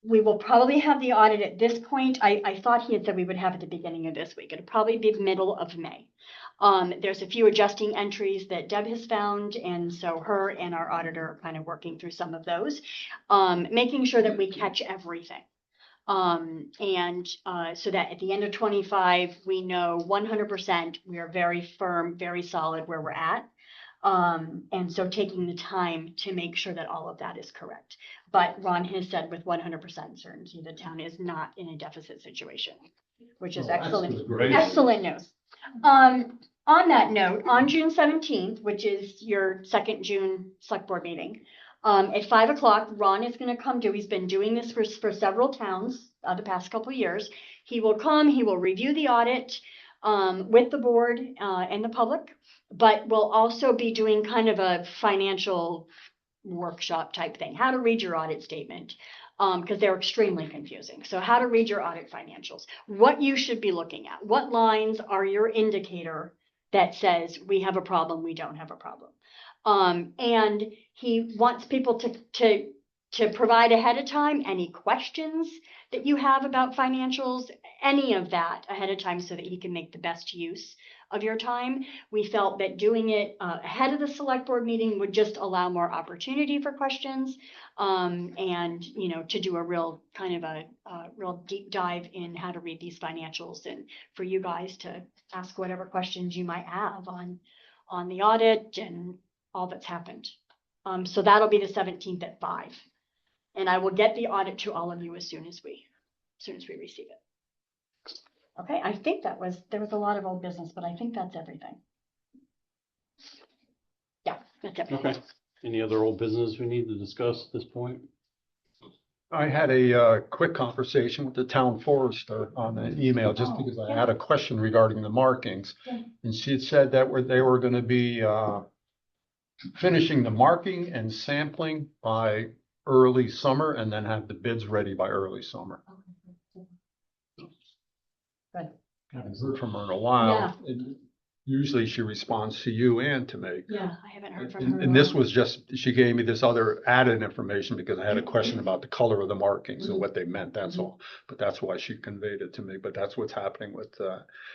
We will probably have the audit at this point. I thought he had said we would have it at the beginning of this week. It'll probably be the middle of May. There's a few adjusting entries that Deb has found, and so her and our auditor are kind of working through some of those, making sure that we catch everything. So that at the end of 25, we know 100% we are very firm, very solid where we're at. And so taking the time to make sure that all of that is correct. But Ron has said with 100% certainty, the town is not in a deficit situation, which is excellent, great. excellent news. On that note, on June 17th, which is your second June select board meeting, at 5 o'clock, Ron is going to come he's been doing this for several towns the past couple of years. He will come, he will review the audit with the board and the public, but we'll also be doing kind of a financial workshop type thing, how to read your audit statement, because they're extremely confusing. So how to read your audit financials, what you should be looking at, what lines are your indicator that says we have a problem, we don't have a problem. And he wants people to provide ahead of time any questions that you have about financials, any of that ahead of time so that he can make the best use of your time. We felt that doing it ahead of the select board meeting would just allow more opportunity for questions, and to do a real kind of a real deep dive in how to read these financials, and for you guys to ask whatever questions you might have on the audit and all that's happened. So that'll be the 17th at 5, and I will get the audit to all of you as soon as we receive it. Okay, I think there was a lot of old business, but I think that's everything. Yeah, that's everything. Okay. Any other old business we need to discuss at this point? I had a quick conversation with the town forester on an email just because I had a question regarding the markings. Yeah. And she had said that they were going to be finishing the marking and sampling by early summer and then have the bids ready by early summer. Good. I haven't heard from her in a while. And usually she responds to you and to me. Yeah, I haven't heard from her. And this was just, she gave me this other added information because I had a question about the color of the markings and what they meant, that's all. But that's why she conveyed it to me, but that's what's happening with,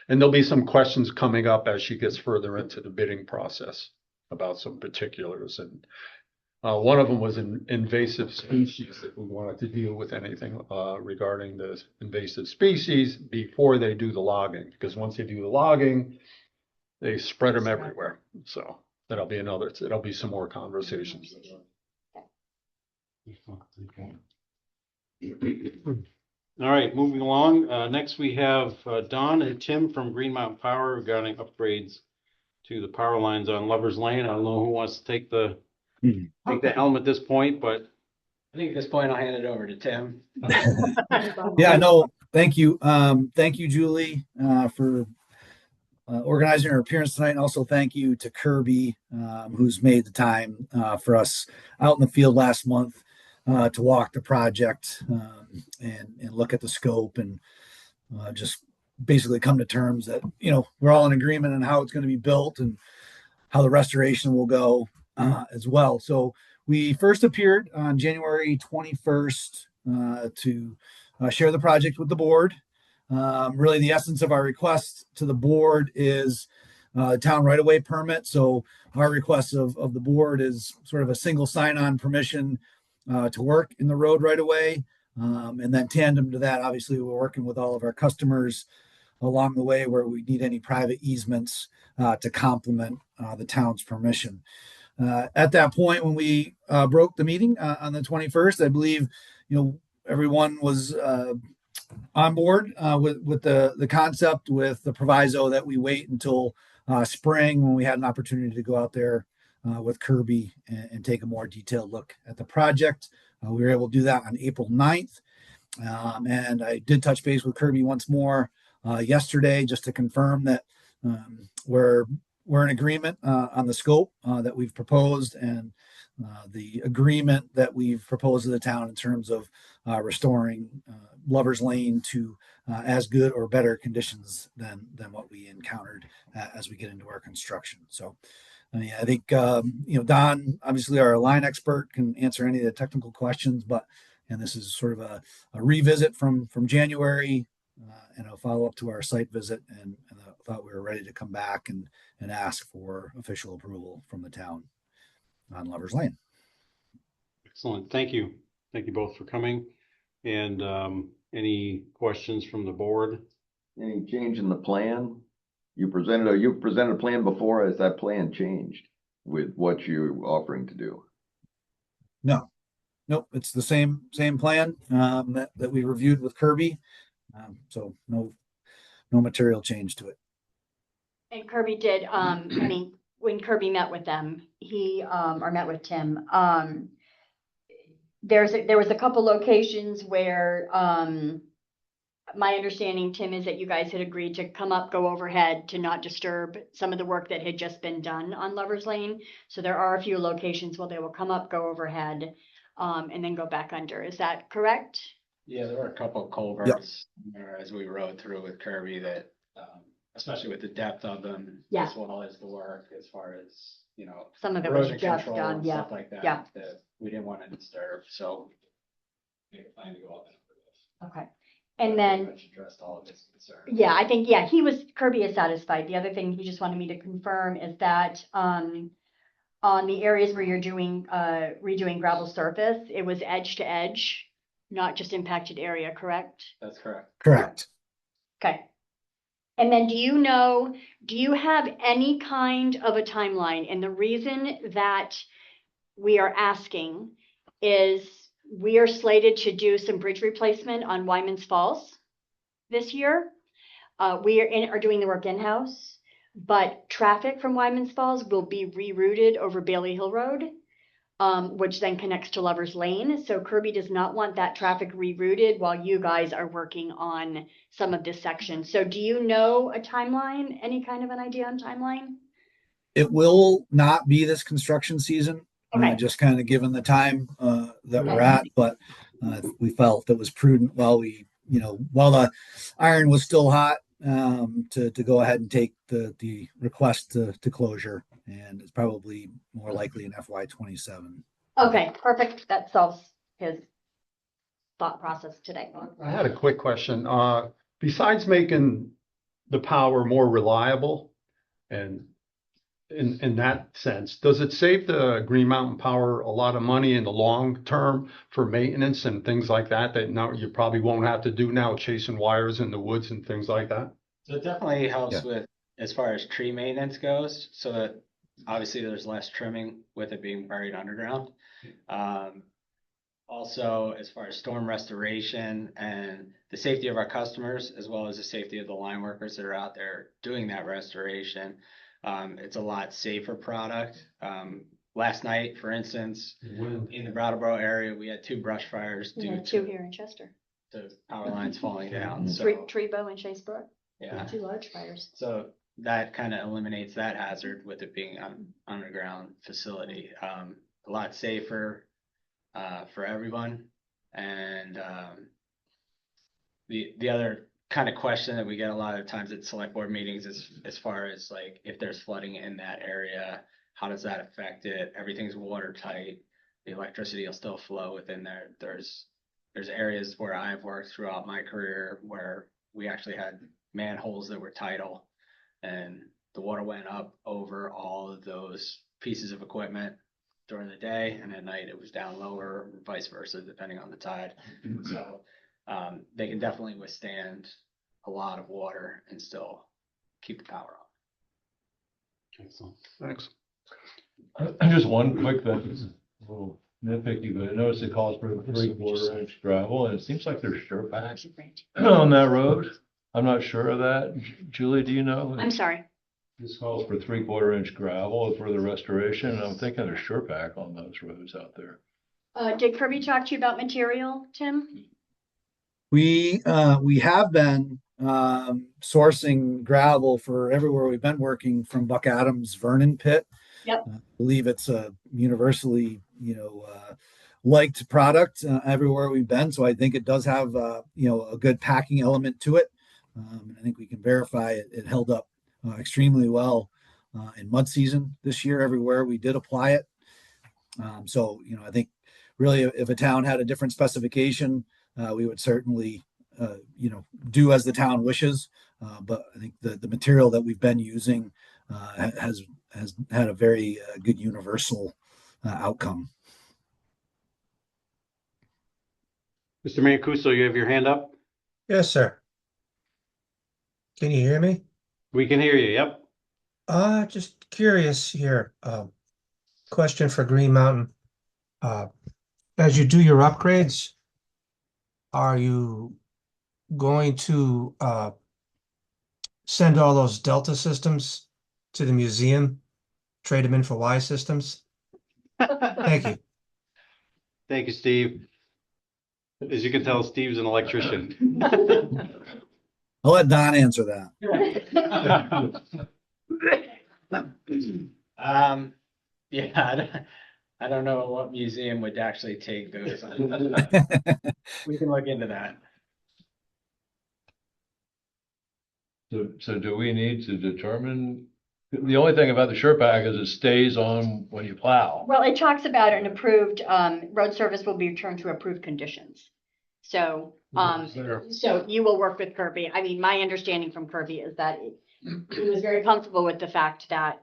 and there'll be some questions coming up as she gets further into the bidding process about some particulars. And one of them was an invasive species, if we wanted to deal with anything regarding the invasive species before they do the logging, because once they do the logging, they spread them everywhere. So that'll be some more conversations. All right, moving along. Next we have Don and Tim from Green Mountain Power regarding upgrades to the power lines on Lover's Lane. I don't know who wants to take the take the helm at this point, but I think at this point I'll hand it over to Tim. Yeah, no, thank you. Thank you, Julie, for organizing our appearance tonight. And also thank you to Kirby, who's made the time for us out in the field last month to walk the project and look at the scope and just basically come to terms that, we're all in agreement on how it's going to be built and how the restoration will go as well. So we first appeared on January 21st to share the project with the board. Really, the essence of our request to the board is town right-of-way permit. So our request of the board is sort of a single sign-on permission to work in the road right-of-way. And then tandem to that, obviously, we're working with all of our customers along the way where we need any private easements to complement the town's permission. At that point, when we broke the meeting on the 21st, I believe, everyone was on board with the concept, with the proviso that we wait until spring when we had an opportunity to go out there with Kirby and take a more detailed look at the project. We were able to do that on April 9th. And I did touch base with Kirby once more yesterday just to confirm that we're in agreement on the scope that we've proposed and the agreement that we've proposed to the town in terms of restoring Lover's Lane to as good or better conditions than what we encountered as we get into our construction. So I think Don, obviously our line expert, can answer any of the technical questions, and this is sort of a revisit from January and a follow up to our site visit, and I thought we were ready to come back and ask for official approval from the town on Lover's Lane. excellent. Thank you. Thank you both for coming. And any questions from the board? Any change in the plan? You presented a plan before. Has that plan changed with what you're offering to do? No, nope. It's the same plan that we reviewed with Kirby. So no material change to it. And Kirby did, when Kirby met with them, or met with Tim, there was a couple locations where, my understanding, Tim, is that you guys had agreed to come up, go overhead to not disturb some of the work that had just been done on Lover's Lane. So there are a few locations where they will come up, go overhead, and then go back under. Is that correct? Yeah, there were a couple of culverts there as we rode through with Kirby that, especially with the depth of them, Yeah. as well as the work as far as, Some of it was erosion just control done, and yeah. stuff like that, Yeah. that we didn't want to disturb, so we plan to go up and over this. Okay. And then, Pretty much addressed all of his concerns. yeah, I think, Kirby is satisfied. The other thing he just wanted me to confirm is that, on the areas where you're doing, redoing gravel surface, it was edge to edge, not just impacted area, correct? That's correct. Correct. Okay. And then do you have any kind of a timeline? And the reason that we are asking is we are slated to do some bridge replacement on Wyman's Falls this year. We are doing the work in-house, but traffic from Wyman's Falls will be rerouted over Bailey Hill Road, which then connects to Lover's Lane. So Kirby does not want that traffic rerouted while you guys are working on some of this section. So do you know a timeline, any kind of an idea on timeline? It will not be this construction season, Okay. just kind of given the time that we're at, but we felt it was prudent while the iron was still hot to go ahead and take the request to closure, and it's probably more likely in FY27. Okay, perfect. That solves his thought process today. I had a quick question. Besides making the power more reliable and in that sense, does it save the Green Mountain Power a lot of money in the long term for maintenance and things like that now you probably won't have to do now, chasing wires in the woods and things like that? So it definitely helps with, as far as tree maintenance goes, so that obviously there's less trimming with it being buried underground. Also, as far as storm restoration and the safety of our customers, as well as the safety of the line workers that are out there doing that restoration, it's a lot safer product. last night, for instance, in the Brattleboro area, we had 2 brush fires We due had 2 to here in Chester. the power lines falling down. Trebo and Chase Brook, Yeah. 2 large fires. So that kind of eliminates that hazard with it being an underground facility. A lot safer for everyone. And the other kind of question that we get a lot of times at select board meetings is as far as like if there's flooding in that area, how does that affect it? Everything's watertight. The electricity will still flow within there. There's areas where I've worked throughout my career where we actually had manholes that were tidal, and the water went up over all of those pieces of equipment during the day, and at night it was down lower, vice versa, depending on the tide. So they can definitely withstand a lot of water and still keep the power on. Excellent. Thanks. Just one quick thing, it's a little nitpicky, but I noticed it calls for 3/4 inch gravel, and it seems like there's sure packs on that road. I'm not sure of that. Julie, do you know? I'm sorry. This calls for 3/4 inch gravel for the restoration, and I'm thinking there's sure pack on those roads out there. Did Kirby talk to you about material, Tim? We have been sourcing gravel for everywhere we've been working from Buck Adams Vernon Pit. Yep. I believe it's a universally, liked product everywhere we've been. So I think it does have, a good packing element to it. And I think we can verify it held up extremely well in mud season this year everywhere we did apply it. I think really if a town had a different specification, we would certainly, do as the town wishes. But I think the material that we've been using has had a very good universal outcome. Mr. Mancuso, you have your hand up? Yes, sir. Can you hear me? We can hear you, yep. Just curious here. Question for Green Mountain. As you do your upgrades, are you going to send all those Delta systems to the museum, trade them in for Y systems? Thank you. Thank you, Steve. As you can tell, Steve's an electrician. I'll let Don answer that. Yeah, I don't know what museum would actually take those. We can look into that. So do we need to determine, the only thing about the sure pack is it stays on when you plow. Well, it talks about an approved, road service will be returned to approved conditions. So, so you will work with Kirby. I mean, my understanding from Kirby is that he was very comfortable with the fact that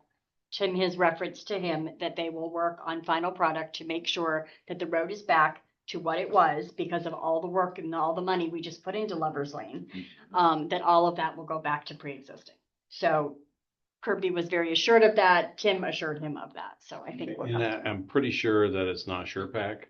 Tim has referenced to him that they will work on final product to make sure that the road is back to what it was because of all the work and all the money we just put into Lover's Lane, that all of that will go back to pre-existing. So Kirby was very assured of that. Tim assured him of that. So I think we're And I'm pretty sure that it's not SurePack.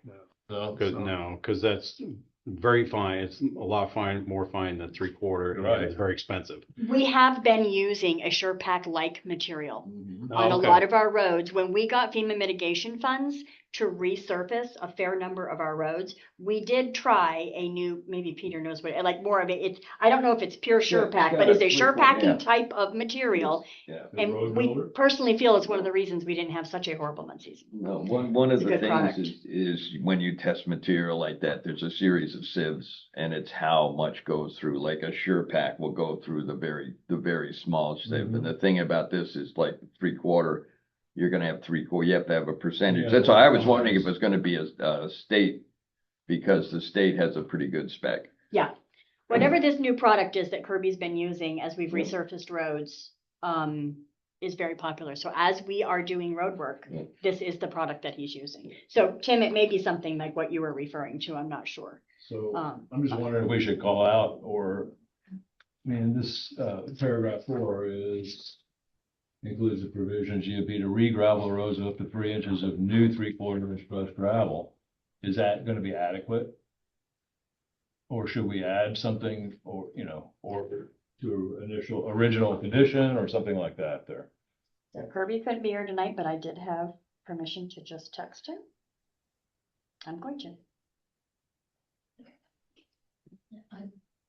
Because that's very fine. It's a lot more fine than 3/4. and Right. It's very expensive. We have been using a SurePack-like material on a Okay. lot of our roads. When we got FEMA mitigation funds to resurface a fair number of our roads, we did try a new, maybe Peter knows what, like more of it. It's, I don't know if it's pure SurePack, but it's a SurePacking type of material. Yeah. And we personally feel it's one of the reasons we didn't have such a horrible mud season. No, one of It's a the good product. things is when you test material like that, there's a series of sieves and it's how much goes through. Like a sure pack will go through the very small sieve. And the thing about this is like 3/4, you're gonna have 3/4, you have to have a percentage. Yeah. That's why I was wondering if it's gonna be a state, because the state has a pretty good spec. Yeah. Whatever this new product is that Kirby's been using as we've resurfaced roads, is very popular. So as we are doing road work, Yeah. this is the product that he's using. So Tim, it may be something like what you were referring to. I'm not sure. So I'm just wondering if we should call out, or, I mean, this paragraph 4 includes the provision GOP to re-gravel roads of up to 3 inches of new 3/4 inch crushed gravel. Is that gonna be adequate? Or should we add something, or to original condition or something like that there? So Kirby couldn't be here tonight, but I did have permission to just text him? I'm going to.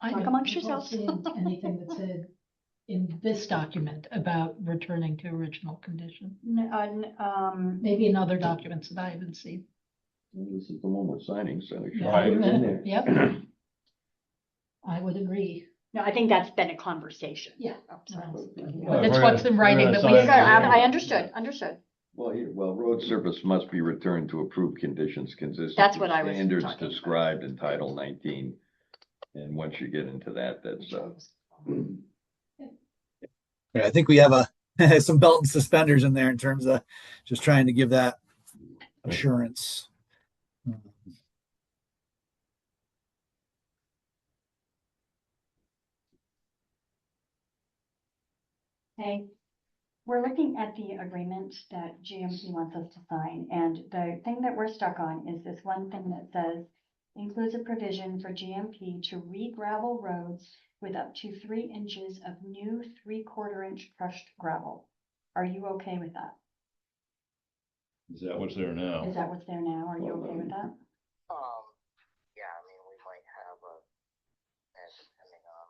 I Talk don't amongst recall yourselves. seeing anything that said in this document about returning to original condition. Maybe in other documents that I haven't seen. This is the one we're signing, so it should Yeah, be in there. Yep. I would agree. No, I think that's been a conversation. Yeah. Oh, sorry. Well, That's we're what's gonna- in we're writing gonna that sign we. it. I understood. Well, road surface must be returned to approved conditions consistent. That's with what I was standards talking about. described in Title 19. And once you get into that, that's, Yeah, I think we have some belt and suspenders in there in terms of just trying to give that assurance. Okay, we're looking at the agreement that GMP wants us to sign, and the thing that we're stuck on is this one thing that says includes a provision for GMP to re-gravel roads with up to 3 inches of new 3/4 inch crushed gravel. Are you okay with that? Is that what's there now? Is that what's there now? Are you okay with that? Yeah, I mean, we might have and depending on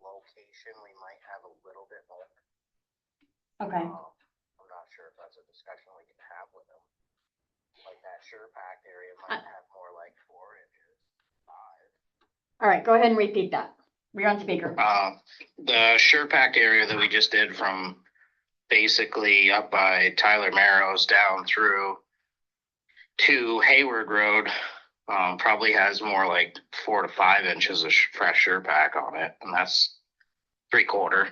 location, we might have a little bit more. Okay, I'm not sure if that's a discussion we can have with them. Like that SurePack area might have more like 4 inches, 5. all right, go ahead and repeat that. We're on speaker. The SurePack area that we just did from basically up by Tyler Marrows down through to Hayward Road, probably has more like 4 to 5 inches of fresh SurePack on it, and that's 3/4.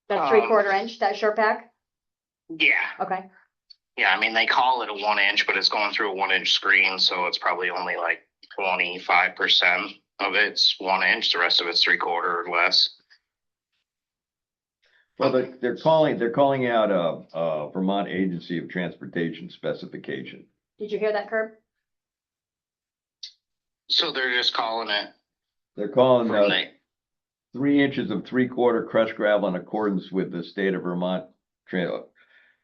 That's 3/4 inch, that SurePack? Yeah. Okay, Yeah, I mean, they call it a 1 inch, but it's going through a 1 inch screen, so it's probably only like 25% of it's 1 inch. The rest of it's 3/4 or less. well, they're calling out a Vermont Agency of Transportation specification. did you hear that, Herb? So they're just calling it They're calling from the, 3 inches of 3/4 crushed gravel in accordance with the state of Vermont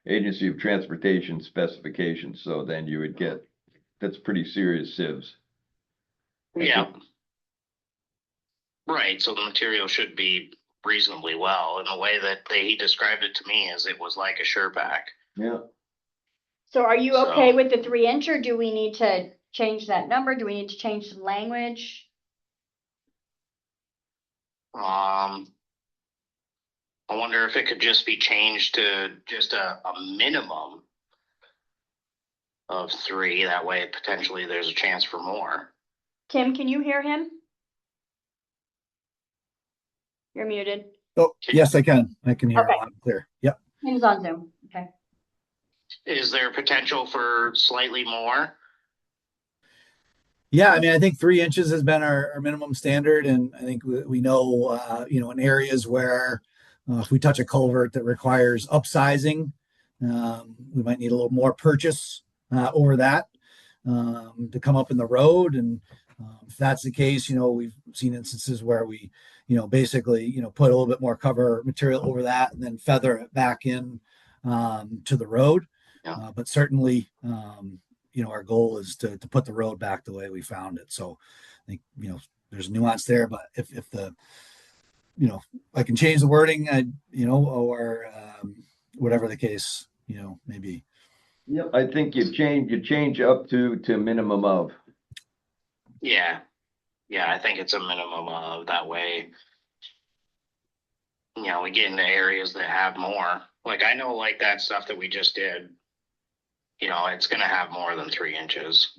Agency of Transportation specifications. So then you would get, that's pretty serious sieves. yeah. Right, so the material should be reasonably well. And the way that he described it to me is it was like a SurePack. Yeah. So are you okay So- with the 3 inch, or do we need to change that number? Do we need to change some language? I wonder if it could just be changed to just a minimum of 3. That way, potentially, there's a chance for more. Tim, can you hear him? You're muted. Oh, yes, I can. I can hear Okay. loud and clear. Yep. Tim's on Zoom. Okay. Is there potential for slightly more? Yeah, I mean, I think 3 inches has been our minimum standard, and I think we know, in areas where if we touch a culvert that requires upsizing, we might need a little more purchase over that to come up in the road. And if that's the case, we've seen instances where we, basically, put a little bit more cover material over that and then feather it back in to the road. Yeah. But certainly, our goal is to put the road back the way we found it. So I think, there's nuance there, but if the, I can change the wording, or whatever the case, maybe. Yep, I think you change up to minimum of. Yeah. Yeah, I think it's a minimum of that way. We get into areas that have more. Like, I know, like that stuff that we just did, it's going to have more than 3 inches.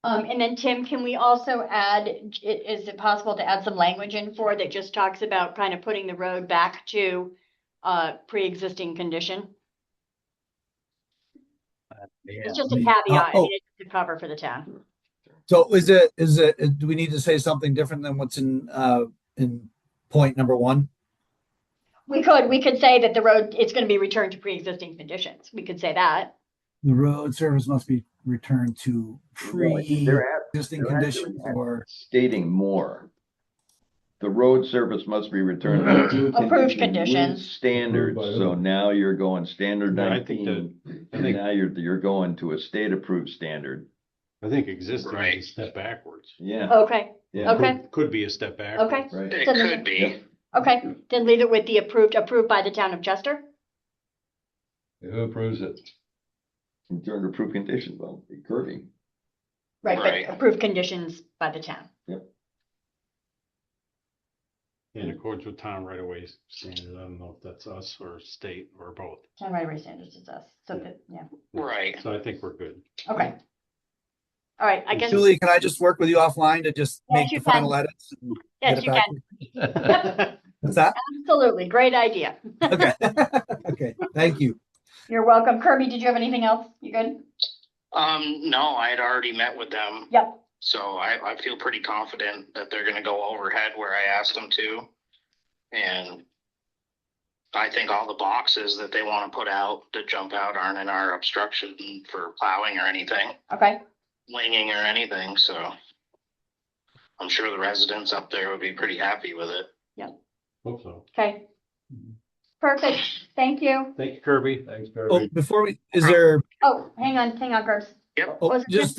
And then Tim, can we also add, is it possible to add some language in for that just talks about kind of putting the road back to pre-existing condition? It's just a caveat. I mean, it's a cover for the town. So do we need to say something different than what's in point number 1? We could say that the road, it's going to be returned to pre-existing conditions. We could say that. The road service must be returned to pre-existing They're conditions, actually or stating more. the road surface must be returned. to Approved with conditions. Standards, Approved by so who? now you're going standard Yeah, I think 19. I And think- now you're going to a state approved standard. I think existing Right. is a step backwards. Yeah. Okay, Yeah. okay, Could be a step backwards. okay, Right. It So then- could be. Yep. okay. Then leave it with the approved by the town of Chester? Who approves it? Return to approved conditions, well, curving. Right, Right. but approved conditions by the town. In accordance with town right of way standards. I don't know if that's us or state or both. Town right of way standards is us, so that, yeah, Right. So I think we're good. okay. All right, I guess, Julie, can I just work with you offline to just Yes, make you the final edits? and get yes, it you back can, to you? What's that? absolutely, great idea. Okay. Okay, thank you. You're welcome. Kirby, did you have anything else? You good? No, I had already met with them. Yep, So I feel pretty confident that they're gonna go overhead where I asked them to. And I think all the boxes that they wanna put out that jump out aren't in our obstruction for plowing or anything, okay, winging or anything, so. I'm sure the residents up there would be pretty happy with it. Hope so. okay. Perfect, thank you. Thank you, Kirby. Thanks, Oh, Barry. before we, is there, Oh, hang on, Curbs. Yep. oh, Was it just,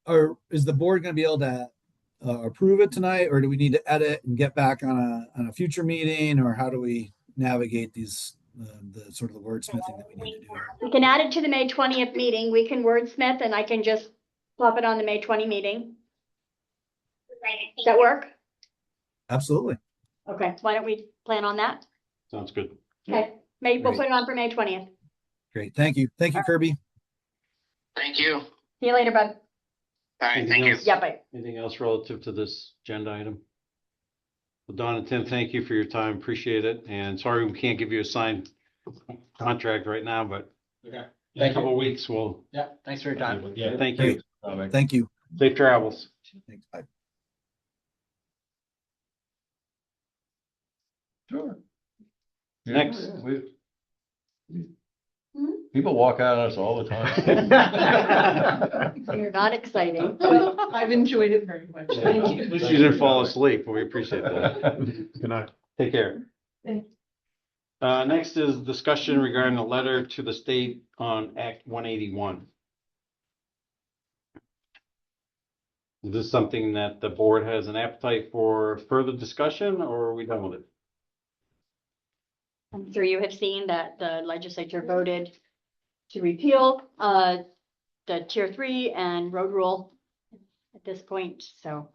or is the board gonna be able to approve it tonight, or do we need to edit and get back on a future meeting, or how do we navigate these, the sort of the wordsmithing that we need to do? We can add it to the May 20th meeting. We can wordsmith and I can just plop it on the May 20 meeting. Does that work? Absolutely. Okay, why don't we plan on that? Sounds good. Okay, we'll Great. put it on for May 20th. Great, thank you. Thank you, Kirby. Thank you. See you later, bud. All right, Anything thank you. else? Yeah, bye. Anything else relative to this agenda item? Well, Don and Tim, thank you for your time. Appreciate it. And sorry we can't give you a signed contract right now, but Okay. in a couple of weeks, we'll, Yeah, thanks for your time. yeah, thank you. Great. Thank you. Safe travels. Thanks, bye. Sure. Next. Yeah, people walk out on us all the time. You're not exciting. I've enjoyed it very much. Thank you. At least you didn't fall asleep, but we appreciate that. Good night. Take care. Thank Next is discussion regarding a letter to the state on Act 181. Is this something that the board has an appetite for further discussion, or are we done with it? I'm sure you have seen that the legislature voted to repeal the tier 3 and road rule at this point, so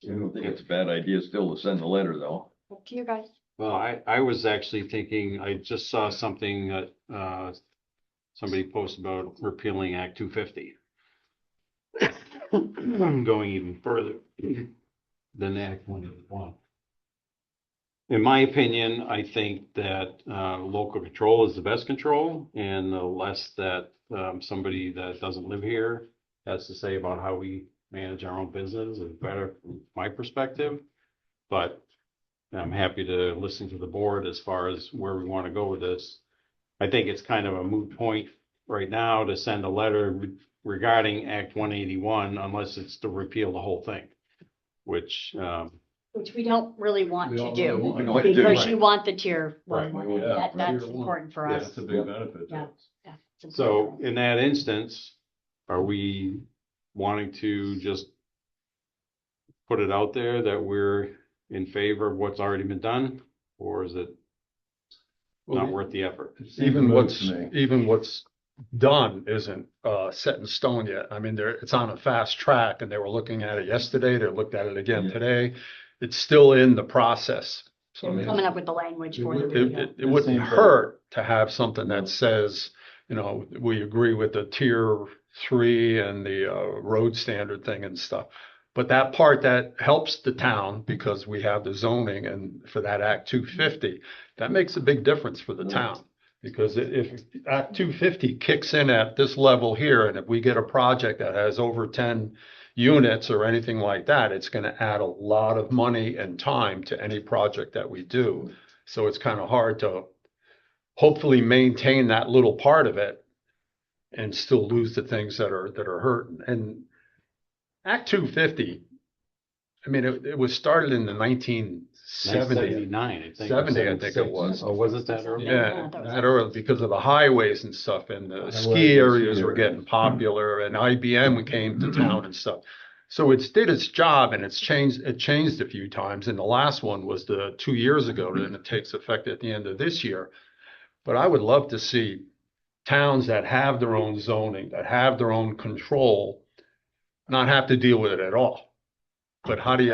I don't think it's a bad idea still to send a letter though. up to you guys. Well, I was actually thinking, I just saw something that somebody posted about repealing Act 250. Going even further than Act 181. In my opinion, I think that local control is the best control, and the less that somebody that doesn't live here has to say about how we manage our own business is better from my perspective. But I'm happy to listen to the board as far as where we want to go with this. I think it's kind of a moot point right now to send a letter regarding Act 181 unless it's to repeal the whole thing, which Which we don't really want We to don't do. really want to do, Because right. you want the tier Right. 1. Yeah, That's tier one. important for Yeah, us. that's a big benefit. to Yeah. us. Yeah, it's so important. in that instance, are we wanting to just put it out there that we're in favor of what's already been done, or is it not worth the effort? Even what's, to me. even what's done isn't set in stone yet. I mean, it's on a fast track and they were looking at it yesterday. They looked at it again Yeah. today. It's still in the process. So I mean, Coming up with the language for the it, repeal. it wouldn't hurt to have something that says, you know, we agree with the tier 3 and the road standard thing and stuff. But that part that helps the town because we have the zoning and for that Act 250, that makes a big difference for the town. Because if Act 250 kicks in at this level here, and if we get a project that has over 10 units or anything like that, it's going to add a lot of money and time to any project that we do. So it's kind of hard to hopefully maintain that little part of it and still lose the things that are hurting. And Act 250, I mean, it was started in the 1970. 1979, I think. 70, I think it was. Oh, was it that early? Yeah, that was that early because of the highways and stuff, and the Highways ski and areas ski were areas. getting popular, and IBM came to town and stuff. So it did its job, and it's changed. It changed a few times, and the last one was 2 years ago, and it takes effect at the end of this year. But I would love to see towns that have their own zoning, that have their own control, not have to deal with it at all. But how do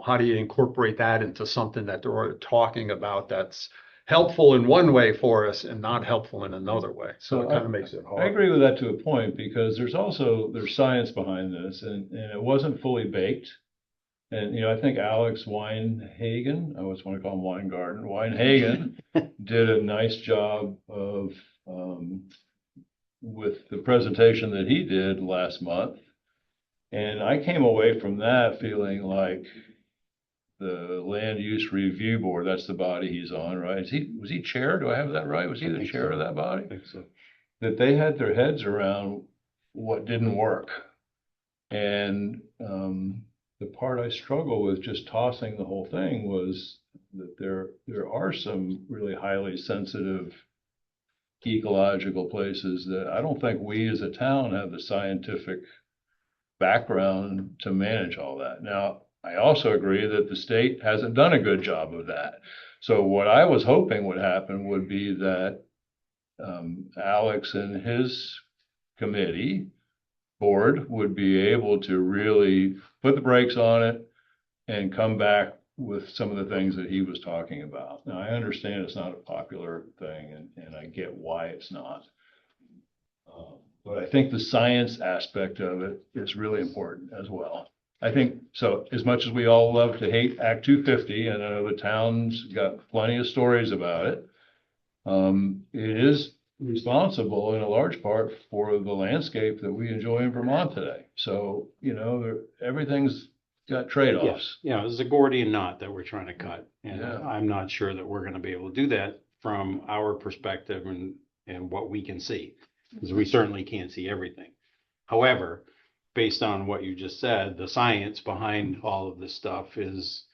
how do you incorporate that into something that they're talking about that's helpful in one way for us and not helpful in another way? So it kind of makes it I hard. agree with that to a point, because there's science behind this, and it wasn't fully baked. And, I think Alex Weinhagen, I always want to call him Weingarten, Weinhagen did a nice job of, with the presentation that he did last month. And I came away from that feeling like the Land Use Review Board, that's the body he's on, right? Was he chair? Do I have that right? Was he the chair of that body? I think so. That they had their heads around what didn't work. And the part I struggle with just tossing the whole thing was that there are some really highly sensitive ecological places that I don't think we as a town have the scientific background to manage all that. Now, I also agree that the state hasn't done a good job of that. So what I was hoping would happen would be that Alex and his committee board would be able to really put the brakes on it and come back with some of the things that he was talking about. Now, I understand it's not a popular thing, and I get why it's not. But I think the science aspect of it is really important as well. I think, so as much as we all love to hate Act 250, and I know the town's got plenty of stories about it, it is responsible in a large part for the landscape that we enjoy in Vermont today. So, everything's got trade-offs. Yeah, it's a Gordian knot that we're trying to cut. And Yeah. I'm not sure that we're going to be able to do that from our perspective and what we can see, because we certainly can't see everything. However, based on what you just said, the science behind all of this stuff is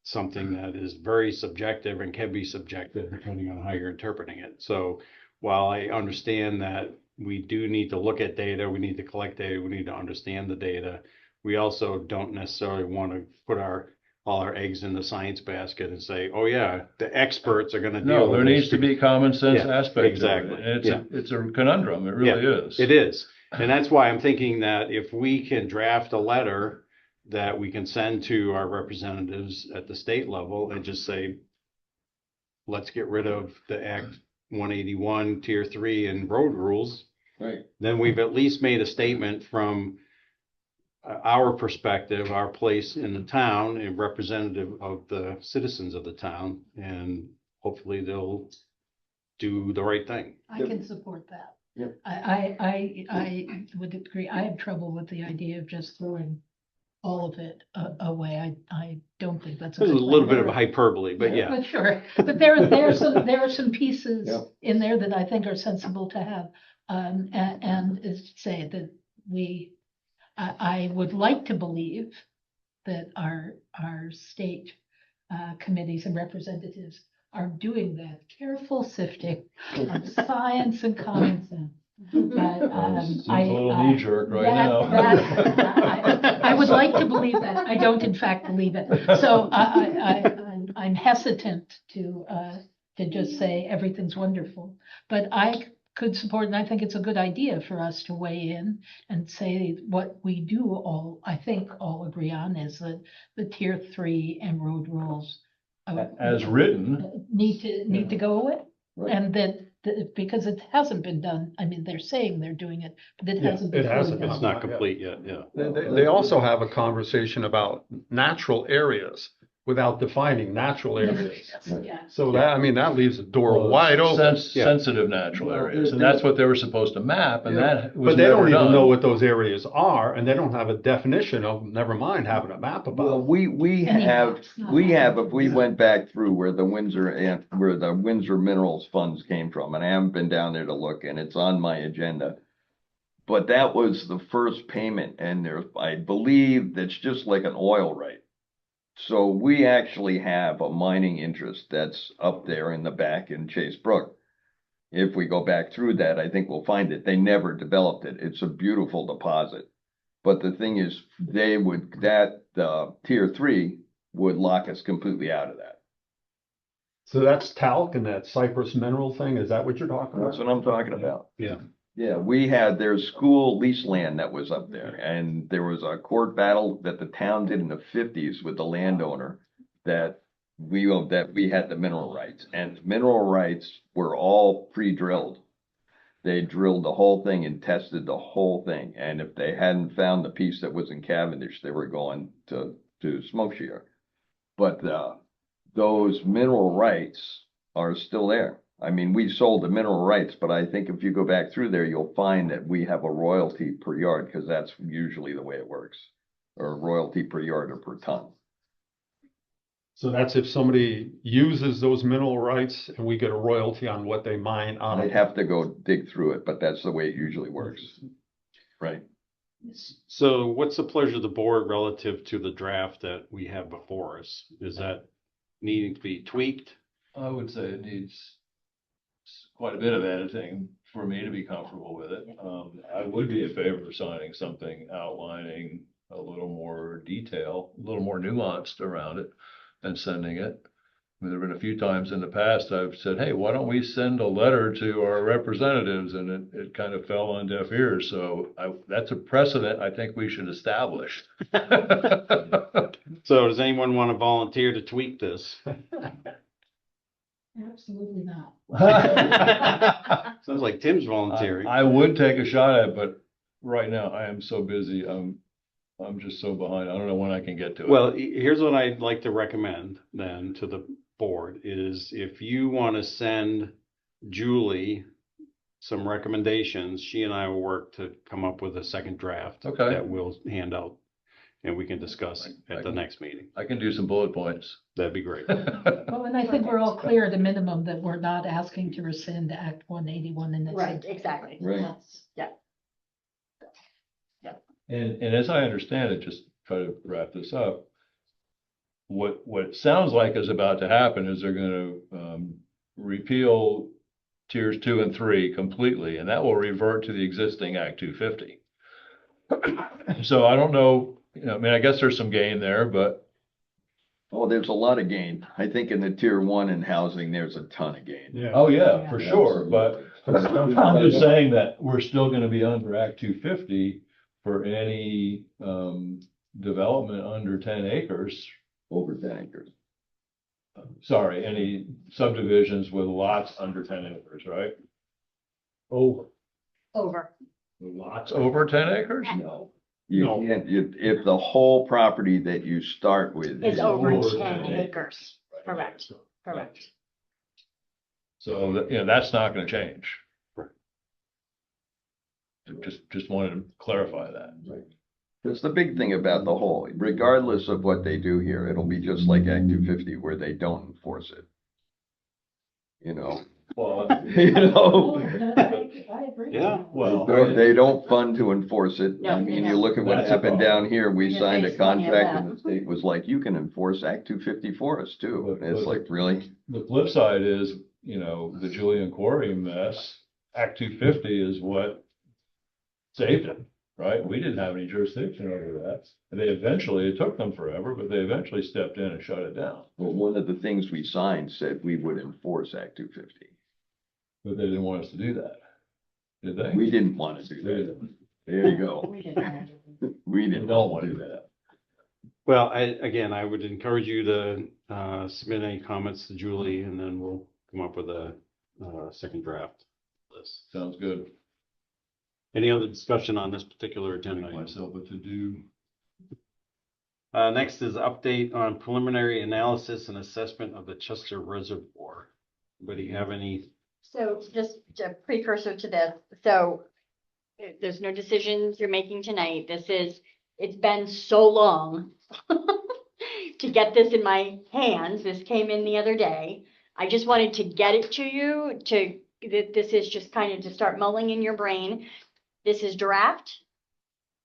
something that is very subjective and can be subjective depending on how you're interpreting it. So while I understand that we do need to look at data, we need to collect data, we need to understand the data, we also don't necessarily want to put all our eggs in the science basket and say, oh yeah, the experts are going to deal No, with there this. needs to be common sense Yeah, aspect to it. exactly. And it's a conundrum, it really is. It is. And that's why I'm thinking that if we can draft a letter that we can send to our representatives at the state level and just say, let's get rid of the Act 181 Tier 3 and road rules, Right. then we've at least made a statement from our perspective, our place in the town, and representative of the citizens of the town, and hopefully they'll do the right thing. I can support that. Yep. I would agree. I have trouble with the idea of just throwing all of it away. I don't think that's. There's a good little plan. bit of hyperbole, but yeah. But sure, but there are some pieces Yep. in there that I think are sensible to have. And is to say that I would like to believe that our state committees and representatives are doing that careful sifting of science and common sense. But Seems a little knee jerk right now. I would like to believe that. I don't in fact believe it. So I'm hesitant to just say everything's wonderful. But I could support, and I think it's a good idea for us to weigh in and say what we do all, I think all agree on is that the Tier 3 and road rules As written, need to go away. Right. And that because it hasn't been done, I mean, they're saying they're doing it, but it hasn't been. it hasn't fully been. It's done. not complete yet, yeah. They also have a conversation about natural areas without defining natural areas. Yeah. So that leaves the door wide open. sensitive natural areas, and that's what they were supposed to map, and that was But they don't never even done. know what those areas are, and they don't have a definition of, never mind having a map Well, about. we have, if we went back through where the Windsor Minerals funds came from, and I haven't been down there to look, and it's on my agenda. But that was the first payment, and I believe that's just like an oil right. So we actually have a mining interest that's up there in the back in Chase Brook. If we go back through that, I think we'll find it. They never developed it. It's a beautiful deposit. But the thing is, tier 3 would lock us completely out of that. So that's talc and that cypress mineral thing, is that what you're talking about? That's what I'm talking about. Yeah. Yeah, there's school lease land that was up there, and there was a court battle that the town did in the 50s with the landowner that we had the mineral rights, and mineral rights were all pre-drilled. They drilled the whole thing and tested the whole thing, and if they hadn't found the piece that was in Cavendish, they were going to smoke shear. But those mineral rights are still there. I mean, we sold the mineral rights, but I think if you go back through there, you'll find that we have a royalty per yard, because that's usually the way it works, or royalty per yard or per ton. So that's if somebody uses those mineral rights and we get a royalty on what they mine out They of. have to go dig through it, but that's the way it usually works. Right. So what's the pleasure of the board relative to the draft that we have before us? Is that needing to be tweaked? I would say it needs quite a bit of editing for me to be comfortable with it. I would be in favor of signing something outlining a little more detail, a little more nuanced around it and sending it. I mean, there have been a few times in the past I've said, hey, why don't we send a letter to our representatives? And it kind of fell on deaf ears. So that's a precedent I think we should establish. So does anyone want to volunteer to tweak this? Absolutely not. Sounds like Tim's volunteering. I would take a shot at it, but right now I am so busy. I'm just so behind. I don't know when I can get to it. Well, here's what I'd like to recommend then to the board is if you want to send Julie some recommendations, she and I will work to come up with a second draft. Okay. That we'll hand out and we can discuss at the next meeting. I can do some bullet points. That'd be great. Well, and I think we're all clear at a minimum that we're not asking to rescind Act 181 in its. Right, exactly. Right. Yeah. And as I understand it, just try to wrap this up. What it sounds like is about to happen is they're going to repeal tiers 2 and 3 completely, and that will revert to the existing Act 250. So I don't know, I mean, I guess there's some gain there, but. Oh, there's a lot of gain. I think in the tier 1 in housing, there's a ton of gain. Yeah. Oh, yeah, for sure. But I'm just saying that we're still going to be under Act 250 for any development under 10 acres. Over 10 acres. Sorry, any subdivisions with lots under 10 acres, right? Over. Lots over 10 acres? No. You can't, if the whole property that you start with It's is over over 10 10 acres. Correct, correct. So, that's not going to change. Just wanted to clarify that. Because the big thing about the whole, regardless of what they do here, it'll be just like Act 250 where they don't enforce it. Well, I agree. Yeah. well, They don't fund to enforce it. No, I mean, they you don't. look at what That's a happened problem. down here. We Yeah, signed a there's plenty of contract that. and the state was like, you can enforce Act 250 for us too. And it's like, really? the flip side is, the Julian Quarry mess, Act 250 is what saved it, right? We didn't have any jurisdiction over that. And it took them forever, but they eventually stepped in and shut it down. Well, one of the things we signed said we would enforce Act 250. But they didn't want us to do that, did they? We didn't want to do They that. didn't. There you go. We didn't. We They didn't don't want to do that. Well, I would encourage you to submit any comments to Julie and then we'll come up with a second draft list. Sounds good. Any other discussion on this particular agenda item? Myself what to do. Next is update on preliminary analysis and assessment of the Chester Reservoir. Anybody have any? So just a precursor to this, so there's no decisions you're making tonight. It's been so long to get this in my hands. This came in the other day. I just wanted to get it to you this is just kind of to start mulling in your brain. This is draft.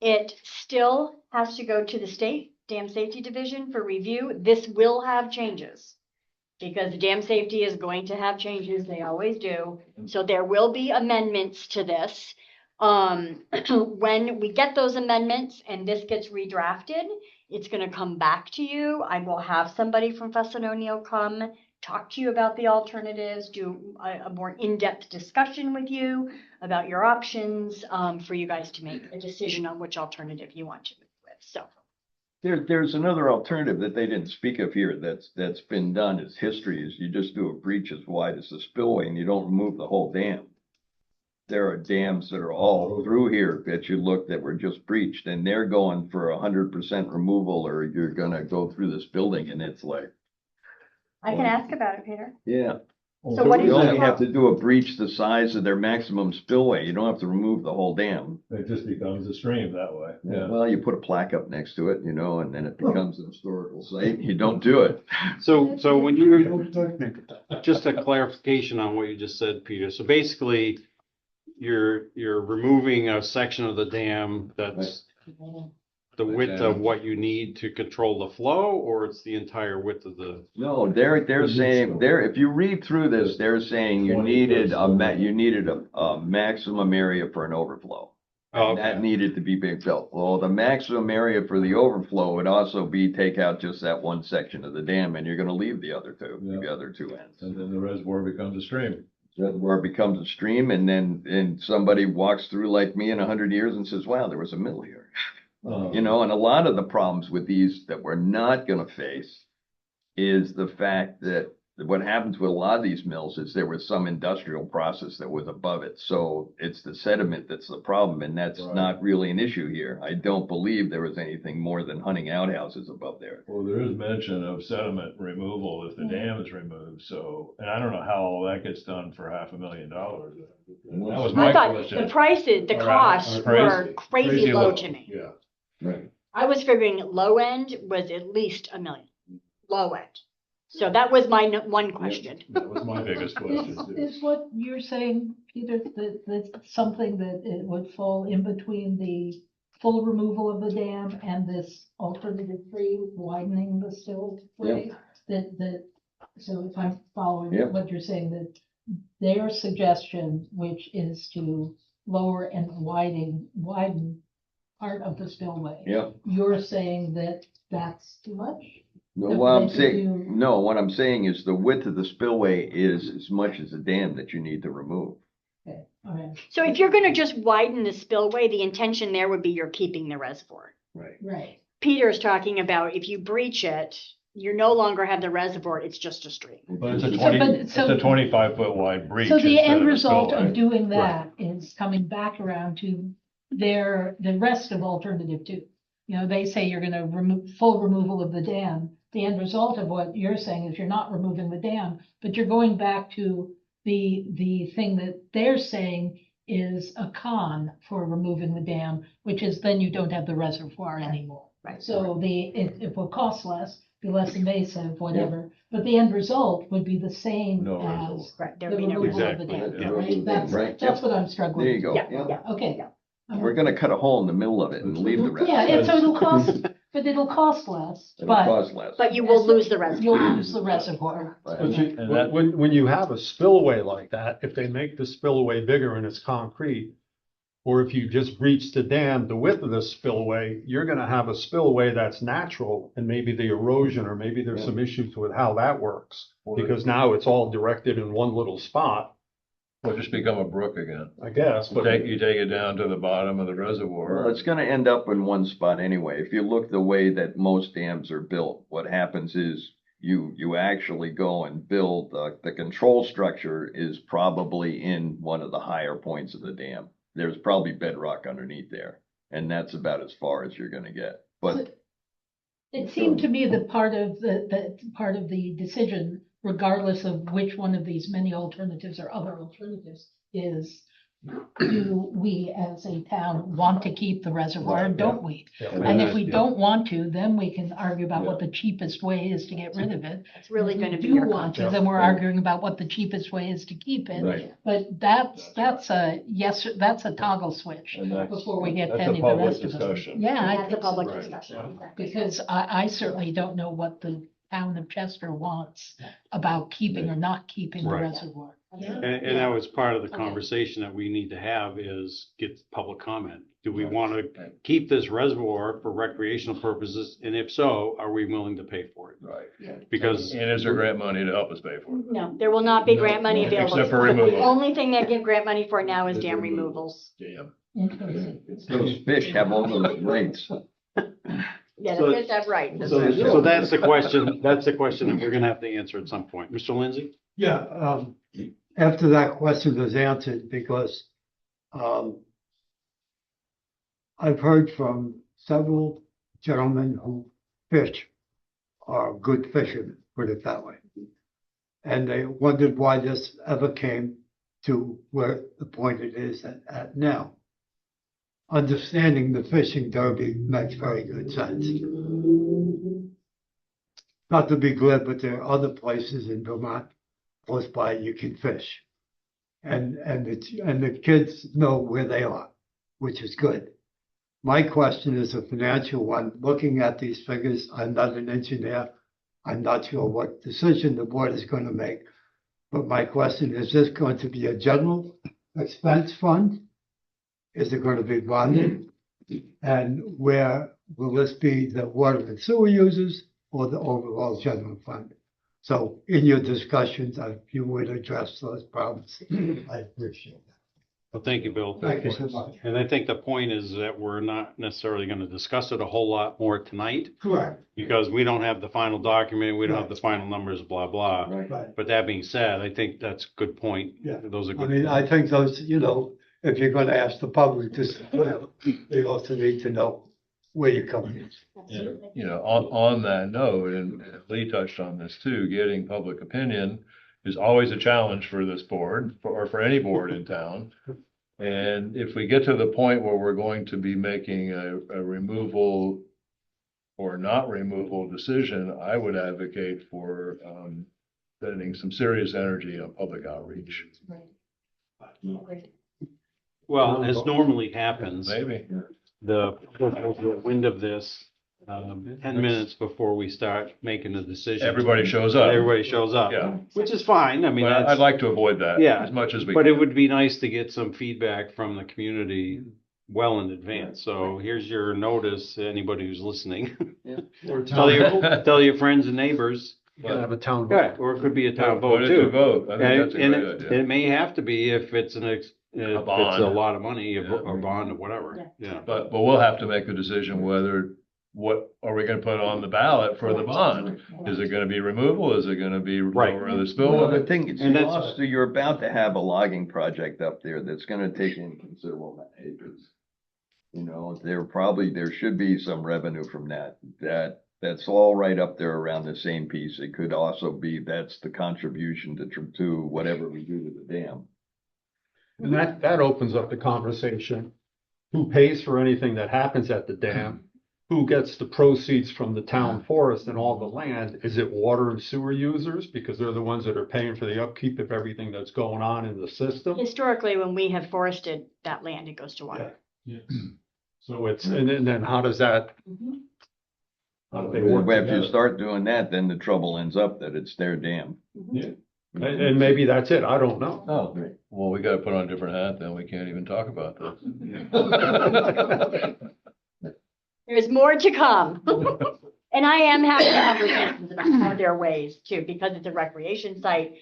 It still has to go to the state Dam Safety Division for review. This will have changes. Because the dam safety is going to have changes, they always do. So there will be amendments to this. When we get those amendments and this gets redrafted, it's gonna come back to you. I will have somebody from Fuss O'Neill come talk to you about the alternatives, do a more in-depth discussion with you about your options, for you guys to make a decision on which alternative you want to move with, so. There's another alternative that they didn't speak of here that's been done as history is you just do a breach as wide as the spillway and you don't remove the whole dam. There are dams that are all through here that you look that were just breached and they're going for 100% removal or you're gonna go through this building and it's like, I can ask about it, Peter. yeah. So what is You only your, have to do a breach the size of their maximum spillway. You don't have to remove the whole dam. It just becomes a stream that way. Yeah. Well, you put a plaque up next to it, and then it becomes an historical site. You don't do it. So when you, just a clarification on what you just said, Peter. So basically, you're removing a section of the dam that's the width of what you need to control the flow, or it's the entire width of the? No, they're saying, if you read through this, they're saying you needed a maximum area for an overflow. Oh, And that okay. needed to be big built. Well, the maximum area for the overflow would also be take out just that one section of the dam and you're gonna leave the other two ends. And then the reservoir becomes a stream. Where it becomes a stream and then somebody walks through like me in 100 years and says, wow, there was a mill here. And a lot of the problems with these that we're not gonna face is the fact that what happens with a lot of these mills is there was some industrial process that was above it. So it's the sediment that's the problem, and that's not really an issue here. I don't believe there was anything more than hunting outhouses above there. Well, there is mention of sediment removal if the dam is removed, so, and I don't know how all that gets done for $500,000. That was I my thought question. the prices, the Or, costs were crazy low to me. Yeah. Right. I was figuring low end was at least $1 million, low end. So that was my one question. That was my biggest question too. Is what you're saying, Peter, that's something that it would fall in between the full removal of the dam and this alternative three, widening the spillway? So if I'm following Yep. what you're saying, that their suggestion, which is to lower and widen part of the spillway. Yep. You're saying that that's too much? No, That what I'm they could saying, do- no, what I'm saying is the width of the spillway is as much as the dam that you need to remove. Okay, all right, So if you're gonna just widen the spillway, the intention there would be you're keeping the reservoir. Right. right. Peter's talking about if you breach it, you no longer have the reservoir, it's just a stream. But it's a So, 20, but- it's so- a 25-foot wide breach. So the instead end of a result spillway. of doing that is coming back around to the rest of alternative two. They say you're gonna remove full removal of the dam. The end result of what you're saying is you're not removing the dam, but you're going back to the thing that they're saying is a con for removing the dam, which is then you don't have the reservoir anymore. Right. So it will cost less, be less invasive, whatever, but the end result would be the same No as reservoir. Right, there the would be no removal reservoir. of the Exactly, dam, yeah. right? That's Right. what I'm struggling There with. you go. Yeah. Okay. We're gonna cut a hole in the middle of it and leave the rest. Yeah, and so it'll cost, but it'll cost less, It'll but cost less. But you will lose the reservoir. you'll lose the reservoir. Right. But you- And that- when you have a spillway like that, if they make the spillway bigger and it's concrete, or if you just breach the dam, the width of the spillway, you're gonna have a spillway that's natural and maybe the erosion, or maybe there's some issues with how that works. Because now it's all directed in one little spot, Will just become a brook again. I guess, You but. take it down to the bottom of the reservoir. Well, it's gonna end up in one spot anyway. If you look the way that most dams are built, what happens is you actually go and build, the control structure is probably in one of the higher points of the dam. There's probably bedrock underneath there, and that's about as far as you're gonna get. But It seemed to me that part of the decision, regardless of which one of these many alternatives or other alternatives, is do we as a town want to keep the reservoir, Right, don't we? Yeah, And if we yeah. don't want to, then we can argue about what the cheapest way is to get rid of it. It's really If we gonna be do your want to, concept. then we're arguing about what the cheapest way is to keep it. Right. But that's a, yes, that's a toggle switch And that's- before we get to that's a any of the public rest of it. discussion. Yeah, I That's a think so. public Right. discussion. Because I certainly don't know what the town of Chester wants about keeping or not keeping the Right. reservoir. And that was part of the conversation that we need to have is get public comment. Do we want to keep this reservoir for recreational purposes? And if so, are we willing to pay for it? Right. Because And is there grant money to help us pay for it? No, there will not be grant money No, available. except for The removal. only thing they give grant money for now is dam removals. Yeah. Interesting. Those fish have all those rights. Yeah, So- the fish have rights. so that's the question, that's the question that we're gonna have to answer at some point. Mr. Lindsay? Yeah, after that question was answered, because, I've heard from several gentlemen who fish, are good fishermen, put it that way. And they wondered why this ever came to where the point it is at now. Understanding the fishing derby makes very good sense. Not to be glib, but there are other places in Vermont close by you can fish. And the kids know where they are, which is good. My question is a financial one. Looking at these figures, I'm not an engineer. I'm not sure what decision the board is going to make. But my question is this going to be a general expense fund? Is it going to be bonded? And where will this be, the water and sewer users or the overall general fund? So in your discussions, if you would address those problems, I appreciate that. Well, thank you, Bill. Thank you so much. And I think the point is that we're not necessarily gonna discuss it a whole lot more tonight Correct. because we don't have the final document, we don't have the final numbers, blah, blah. Right. But that being said, I think that's a good point. Yeah. Those are I good. mean, I think those, if you're going to ask the public to, they also need to know where you're coming from. You know, on that note, and Lee touched on this too, getting public opinion is always a challenge for this board, or for any board in town. And if we get to the point where we're going to be making a removal or not removal decision, I would advocate for spending some serious energy on public outreach. Well, as normally happens, Maybe. the wind of this, 10 minutes before we start making the decision. Everybody shows up. Everybody shows up. Yeah. Which is fine. I mean, But I'd that's, like to avoid that Yeah, as much as we but can. it would be nice to get some feedback from the community well in advance. So here's your notice, to anybody who's listening. Or Tell your friends and neighbors. You can have a town vote. Yeah, or it could be a town Put vote it to too. vote. I think And that's a and great it idea. it may have to be if it's if it's bond. a lot of money, Yeah. or bond or whatever. Yeah. But we'll have to make a decision what are we gonna put on the ballot for the bond? Is it gonna be removal? Is it gonna be Right. lower the Well, spill? the thing is, And that's- so you're about to have a logging project up there that's gonna take in considerable acres. There should be some revenue from that. That's all right up there around the same piece. It could also be, that's the contribution to whatever we do to the dam. And that opens up the conversation. Who pays for anything that happens at the dam? Who gets the proceeds from the town forest and all the land? Is it water and sewer users? Because they're the ones that are paying for the upkeep of everything that's going on in the system. Historically, when we have forested that land, it goes to water. So and then how does that? How do they work If you together? start doing that, then the trouble ends up that it's their dam. And maybe that's it. I don't know. Oh, well, we gotta put on a different hat, then we can't even talk about this. There's more to come. And I am having conversations about are there ways too, because it's a recreation site.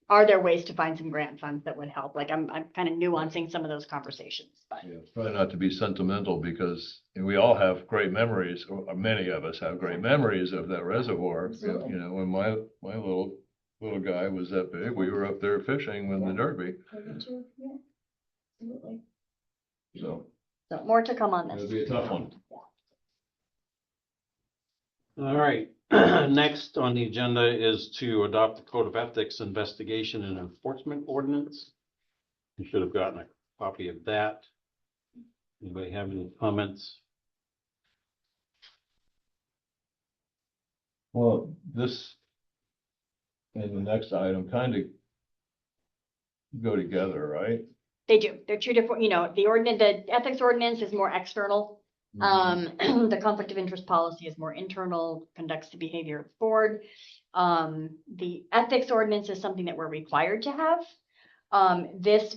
Are there ways to find some grant funds that would help? Like I'm kind of nuancing some of those conversations, but. Yeah, try not to be sentimental because we all have great memories, or many of us have great memories of that reservoir. You know, when my little guy was that big, we were up there fishing with the derby. Absolutely. So So more to come on it'll this. be a tough one. All right. Next on the agenda is to adopt the Code of Ethics Investigation and Enforcement Ordinance. You should have gotten a copy of that. Anybody have any comments? Well, this and the next item kind of go together, right? They do. They're two different, the ethics ordinance is more external. The conflict of interest policy is more internal, conducts the behavior of the board. The ethics ordinance is something that we're required to have.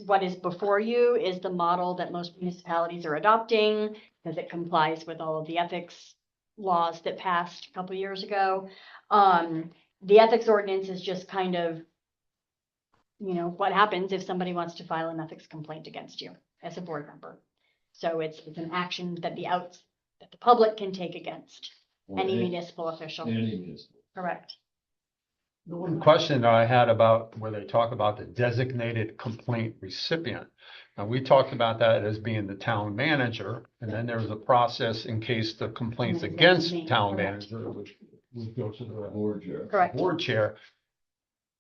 What is before you is the model that most municipalities are adopting because it complies with all of the ethics laws that passed a couple of years ago. The ethics ordinance is just kind of, what happens if somebody wants to file an ethics complaint against you as a board member. So it's an action that the public can take against any municipal official. Any municipal. Correct. The one question that I had about where they talk about the designated complaint recipient. Now, we talked about that as being the town manager, and then there's a process in case the complaints And then against me, town correct. manager, which would go to the Board chair. Correct. board chair.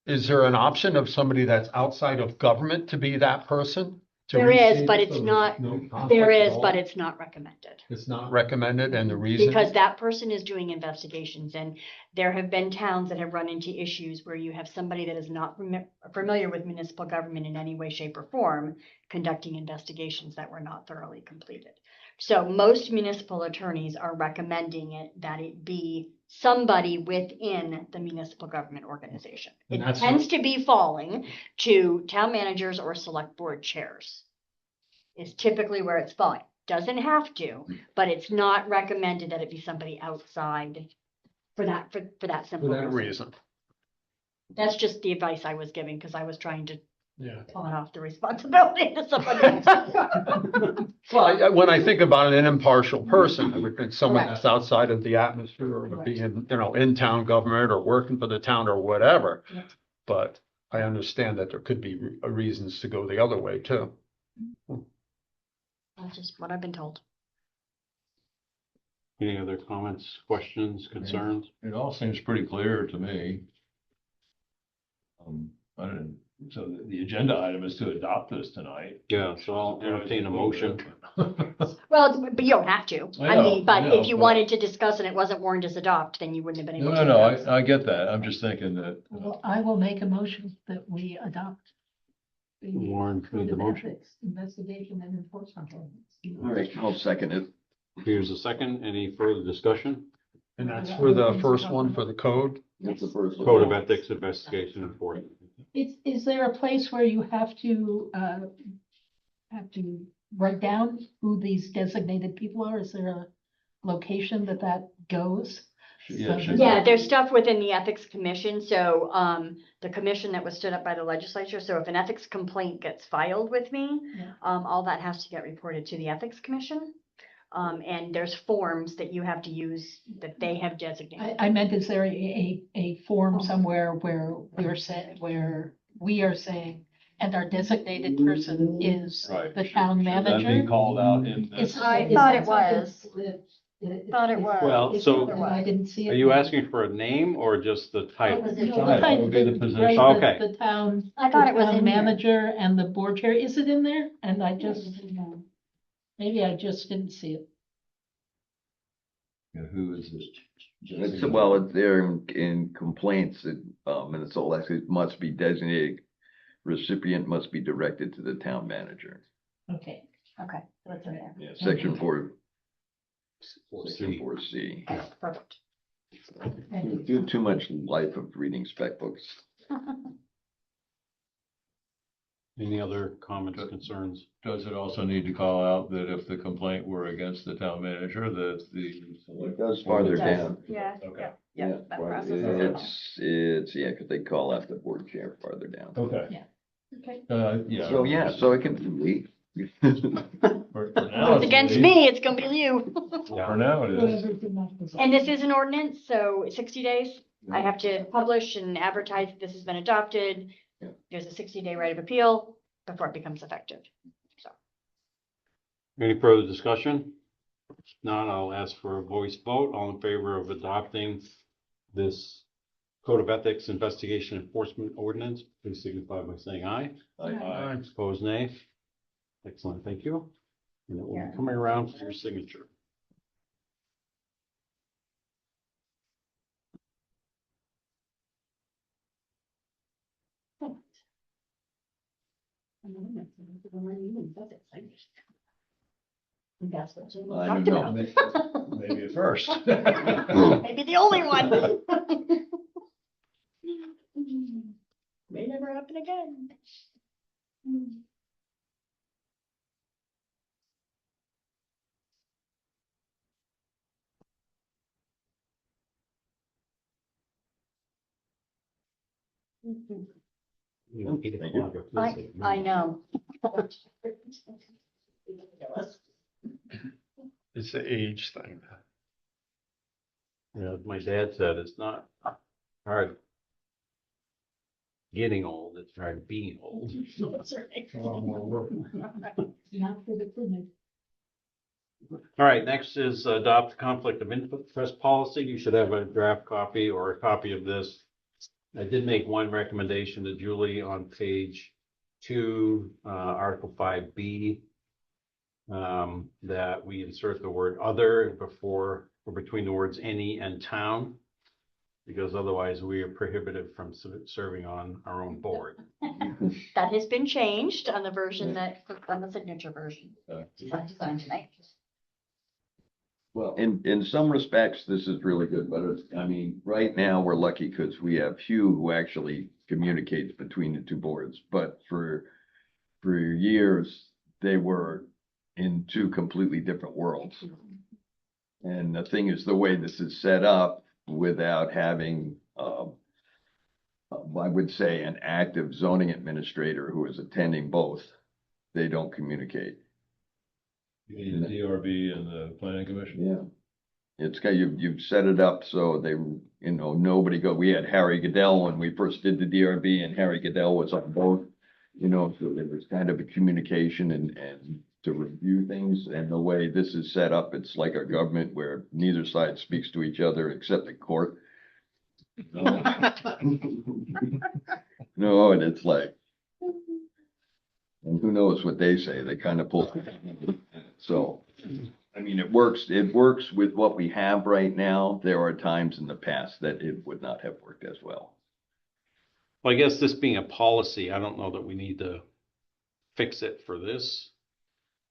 Is there an option of somebody that's outside of government to be that person? There is, but it's not, it's not recommended. It's not recommended, and the reason? Because that person is doing investigations, and there have been towns that have run into issues where you have somebody that is not familiar with municipal government in any way, shape, or form, conducting investigations that were not thoroughly completed. So most municipal attorneys are recommending that it be somebody within the municipal government organization. And It that's- tends to be falling to town managers or select board chairs. Is typically where it's falling. Doesn't have to, but it's not recommended that it be somebody outside for that simple For that reason. reason. That's just the advice I was giving because I was trying to Yeah. pawn off the responsibility to somebody else. Well, when I think about an impartial person, I would think someone Correct. that's outside of the atmosphere of Correct. being, in town government or working for the town or whatever. Yeah. But I understand that there could be reasons to go the other way too. That's just what I've been told. Any other comments, questions, concerns? It all seems pretty clear to me. So the agenda item is to adopt this tonight. Yeah, so I'll entertain a motion. Well, but you don't have to. I know, But I know, if you but- wanted to discuss and it wasn't warned as adopt, then you wouldn't have been able No, to. no, I get that. I'm just thinking that, Well, I will make a motion that we adopt. the Warren Code made the of motion. Ethics, Investigation and enforcement. ordinance. All right, I'll second it. Here's a second. Any further discussion? And that's for the first one for the code. That's the first one. Code of Ethics, Investigation, and Enforcement. Is there a place where you have to write down who these designated people are? Is there a location that goes? Yeah, So should- Yeah, there's stuff within the ethics commission. So, the commission that was stood up by the legislature. So if an ethics complaint gets filed with me, Yeah. all that has to get reported to the ethics commission. And there's forms that you have to use that they have designated. I meant, is there a form somewhere where we are saying, and our designated person is right. the town Should that be manager? called out in Is- this? I is thought that it was. something that- Thought it was. Well, Is so- it? I didn't see it. Are you asking for a name or just the title? No, Title would be the position. right, Okay. The town. I thought it was the town in here. manager and the board chair. Is it in there? And maybe I just didn't see it. Yeah, who is this? It's there in complaints, and it's all actually it must be designated. Recipient must be directed to the town manager. Okay. Okay, so it's in there. Yeah, section four, C. section 4C. Perfect. You do too much life of reading spec books. Any other comments, concerns? Does it also need to call out that if the complaint were against the town manager, that the? It goes farther It does. down. Yeah, Okay. yeah, that farther- process is involved. It's, because they call out the board chair farther down. Okay. Okay. Yeah. So it can be me. For now, It's against me, it's gonna be you. For now it is. And this is an ordinance, so 60 days. I have to publish and advertise that this has been adopted. Yeah. There's a 60-day right of appeal before it becomes effective. So, Any further discussion? If not, I'll ask for a voice vote. All in favor of adopting this Code of Ethics Investigation Enforcement Ordinance, please signify by saying aye. Aye. Opposed, nay. Excellent, thank you. And it will be coming around for your signature. That's what you I talked don't know. about. Maybe at first. Maybe the only one. May never happen again. I know. It's the age thing. Yeah, my dad said it's not hard getting old, it's hard being old. That's right. Not for the clinic. All right, next is adopt conflict of interest policy. You should have a draft copy or a copy of this. I did make one recommendation to Julie on page 2, Article 5B, that we insert the word other before or between the words any and town, because otherwise we are prohibited from serving on our own board. That has been changed on the version that, on the signature version. Signed tonight. Well, in some respects, this is really good, but it's, I mean, right now, we're lucky because we have Hugh who actually communicates between the two boards, but for years, they were in two completely different worlds. And the thing is, the way this is set up, without having, I would say, an active zoning administrator who is attending both, they don't communicate. You mean the DRB and the planning commission? Yeah. It's got, you've set it up so they, nobody we had Harry Goodell when we first did the DRB, and Harry Goodell was on both, so there was kind of a communication and to review things. And the way this is set up, it's like a government where neither side speaks to each other except in court. No, and it's like, and who knows what they say, they kind of pull. So, I mean, it works with what we have right now. There are times in the past that it would not have worked as well. Well, I guess this being a policy, I don't know that we need to fix it for this,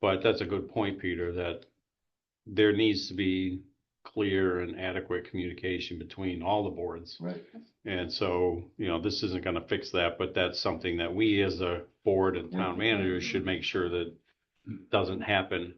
but that's a good point, Peter, that there needs to be clear and adequate communication between all the boards. Right. And so, this isn't going to fix that, but that's something that we as a board and town managers should make sure that doesn't happen,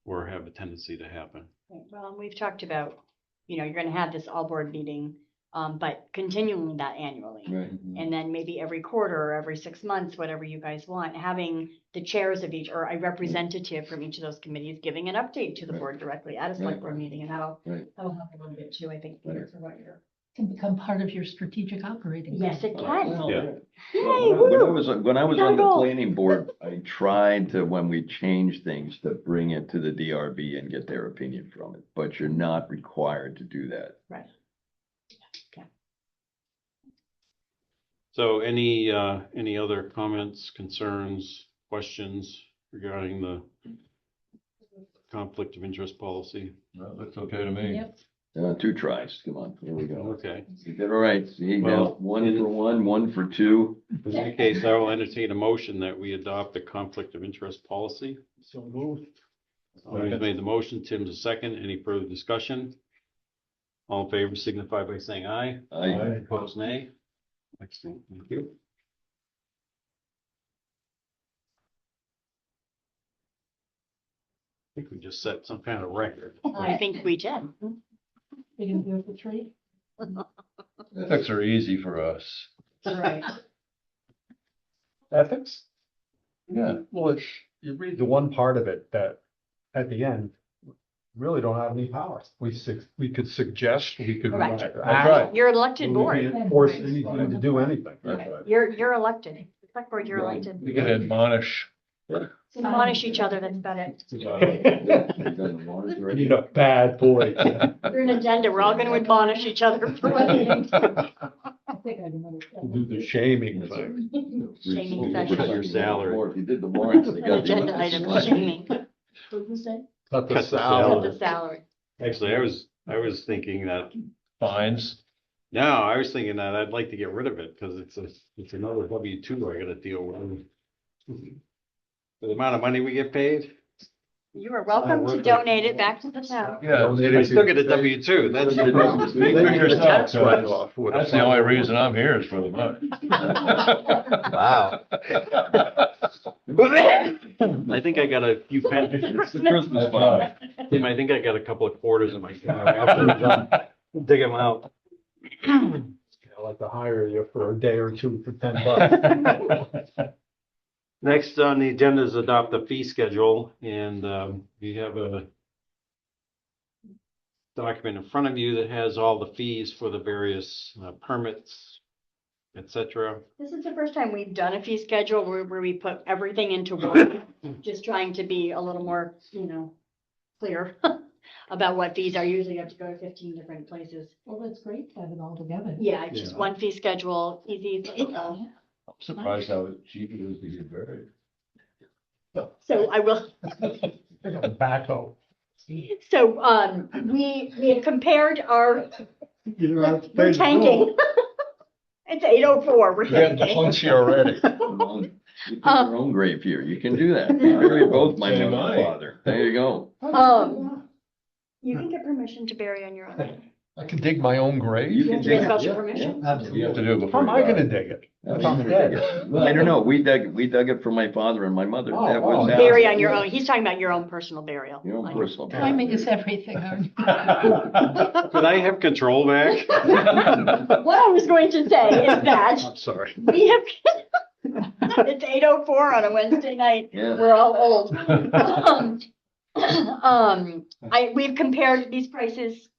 or have a tendency to happen. Well, and we've talked about, you're gonna have this all board meeting, but continuing that annually. Right. And then maybe every quarter or every 6 months, whatever you guys want, having the chairs of each or a representative from each of those committees giving an update to the board directly at a select board meeting, and that'll help a little bit too, I think, Peter, for what you're. Can become part of your strategic operating. Yes, it can. Yeah. When I was on the planning board, I tried to, when we changed things, to bring it to the DRB and get their opinion from it, but you're not required to do that. Right. So any other comments, concerns, questions regarding the conflict of interest policy? No, that's okay to me. Yep. 2 tries, come on, here we go. Okay. You did all right, see, Well, now 1 for 1, 1 for 2. In that case, I will entertain a motion that we adopt the conflict of interest policy. So moved. Who's made the motion? Tim's a second. Any further discussion? All in favor signify by saying aye. Aye. Opposed, nay. Excellent, thank you. I think we just set some kind of record. I think we did. You're gonna do it for 3? Ethics are easy for us. Right. Ethics? Yeah. Well, you read the one part of it that at the end, really don't have any power. We could suggest, we could Correct. act. You're elected We board. can't force anything to do anything. That's right. You're elected. Select board, you're elected. We can admonish. Admonish each other, that's about it. You need a bad boy. You're an agenda, we're all gonna admonish each other for one meeting. I Do the shaming thing. Shaming Cut session. your salary. Or if you did the warrants, they got. Agenda item, shaming. What'd you say? Cut the Cut the Cut salary. the salary. Actually, I was thinking that, Fines. no, I was thinking that I'd like to get rid of it because it's another W-2 I gotta deal with. For the amount of money we get paid, You are welcome to donate it back to the town. Yeah. I still get a W-2. That's the problem. Speak for yourself, Tax Chris. write-off with a That's the only reason I'm here is for the money. Wow. I think I got a few pennies. It's the Christmas fund. Tim, I think I got a couple of quarters in my car. After I'm done, dig them out. I'd like to hire you for a day or two for $10. Next on the agenda is adopt a fee schedule, and we have a document in front of you that has all the fees for the various permits, etc. This is the first time we've done a fee schedule where we put everything into one, just trying to be a little more, clear about what fees are. Usually you have to go to 15 different places. Well, that's great to have it all together. Yeah, it's just one fee schedule, easy. I'm surprised how cheap it is to get buried. So I will. Tobacco. So, we have compared our, You don't have to pay we're the tanking. It's 8:04, we're You're getting tanking. punchy already. You pick your own grave here. You can do that. Bury both my mother and father. There you go. You can get permission to bury on your own. I can dig my own grave? You You can have to get dig it. special Yeah, permission. yeah, You have to do it How before am you I die. gonna dig it? If I'm dead? I don't know. We dug it for my father and my mother. Oh, That was. oh. Bury on your own. He's talking about your own personal burial. Your own On your- personal. Timing is everything, aren't Could I have control back? What I was going to say is that I'm sorry. we have, it's 8:04 on a Wednesday night. Yeah. We're all old. We've compared these prices,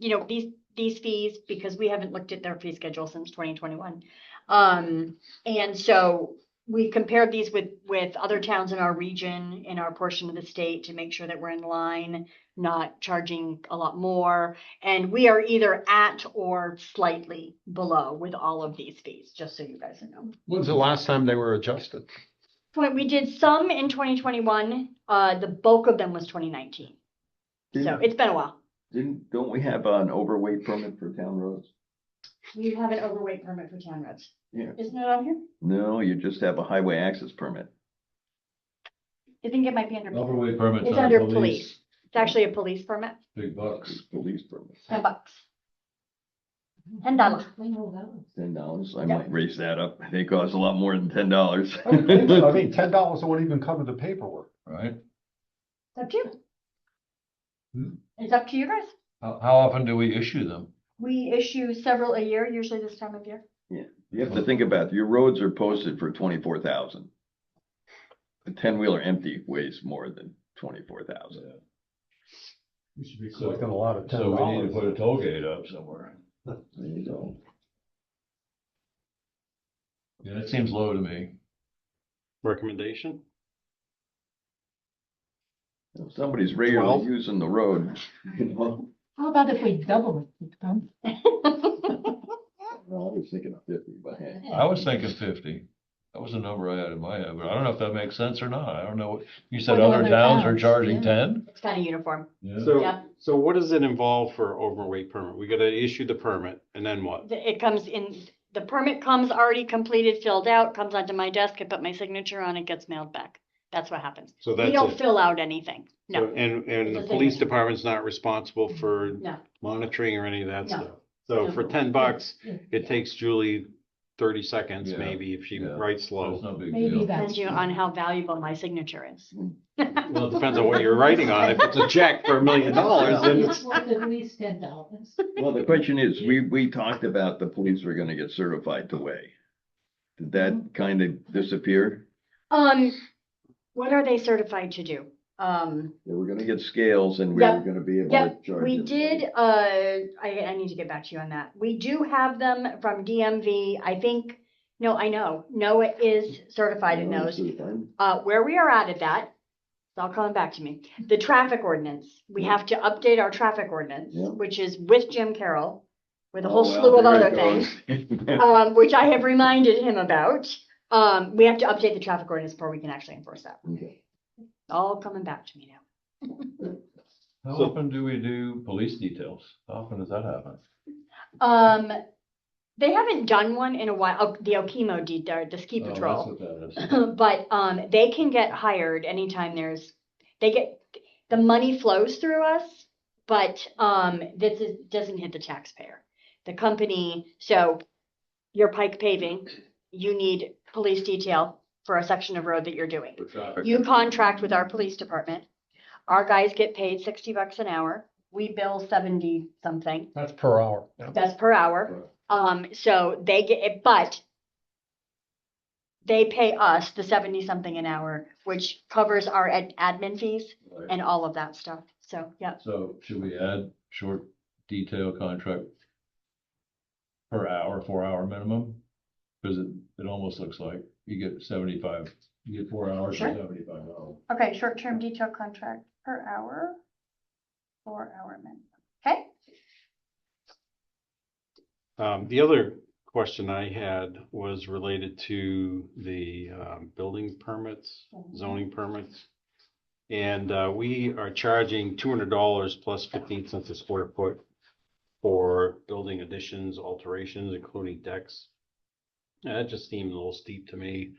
these fees, because we haven't looked at their fee schedule since 2021. And so we compared these with other towns in our region, in our portion of the state, to make sure that we're in line, not charging a lot more. And we are either at or slightly below with all of these fees, just so you guys know. When's the last time they were adjusted? We did some in 2021. The bulk of them was 2019. So it's been a while. Don't we have an overweight permit for town roads? We have an overweight permit for town roads. Yeah. Isn't it on here? No, you just have a highway access permit. I think it might be under. Overweight permits It's on under police. police. It's actually a police permit. Big bucks. Police permit. $10. $10. $10. I might raise that up. They cost a lot more than $10. I don't think so. I mean, $10 won't even cover the paperwork. Right? It's up to you. Hmm. It's up to you guys. How often do we issue them? We issue several a year, usually this time of year. Yeah, you have to think about it. Your roads are posted for 24,000. A 10-wheeler empty weighs more than 24,000. We should be collecting a lot of $10. So we need to put a toll gate up somewhere. There you go. Yeah, that seems low to me. Recommendation? If somebody's regularly 12? using the road, How about if we double it? Tom? well, I was thinking of 50, but hey. I was thinking 50. That was a number I had in my head, but I don't know if that makes sense or not. I don't know. You said Well, other other towns are towns, charging yeah. 10? It's kind of uniform. Yeah. So, Yeah. so what does it involve for overweight permit? We gotta issue the permit and then what? It comes in, the permit comes already completed, filled out, comes onto my desk, I put my signature on it, gets mailed back. That's what happens. So We that's don't it. fill out anything. So- No, And It's the a police signature. department's not responsible for no. monitoring or any of that No. stuff. So No. for $10, it takes Julie 30 seconds Yeah. maybe if she Yeah. writes That's slow. no big Maybe deal. that's. Depends you on how valuable my signature is. Well, it depends on what you're writing on. If it's a check for $1 million, then It's it's. worth at least $10. Well, the question is, we talked about the police were gonna get certified to weigh. Did that kind of disappear? What are they certified to do? They were gonna get scales and we were Yep. gonna be able to Yep, charge we them. did, I need to get back to you on that. We do have them from DMV, I think, no, I know, Noah is certified in those. Where we are at that, it's all coming back to me. The traffic ordinance, we have to update our traffic ordinance, Yeah. which is with Jim Carroll. with a Oh, whole well, slew of there other it things, goes. which I have reminded him about. We have to update the traffic ordinance before we can actually enforce that. Okay. All coming back to me now. How often do we do police details? How often does that happen? They haven't done one in a while. Oh, the Okemo the ski Oh, that's patrol. what that is. But they can get hired anytime the money flows through us, but doesn't hit the taxpayer. The company, so your Pike paving, you need police detail for a section of road that you're doing. For traffic. You contract with our police department. Our guys get paid $60 an hour. We bill 70 something. That's per hour. That's per hour. So they get it, but they pay us the 70 something an hour, which covers our admin fees Right. and all of that stuff. So, yeah. So should we add short detail contract per hour, 4-hour minimum? Because it almost looks like you get 75, you get 4 hours Sure. for $75. Okay, short-term detail contract per hour, 4-hour minimum. Okay. The other question I had was related to the building permits, zoning permits. And we are charging $200 plus 15 cents a square foot for building additions, alterations, including decks. And that just seemed a little steep to me.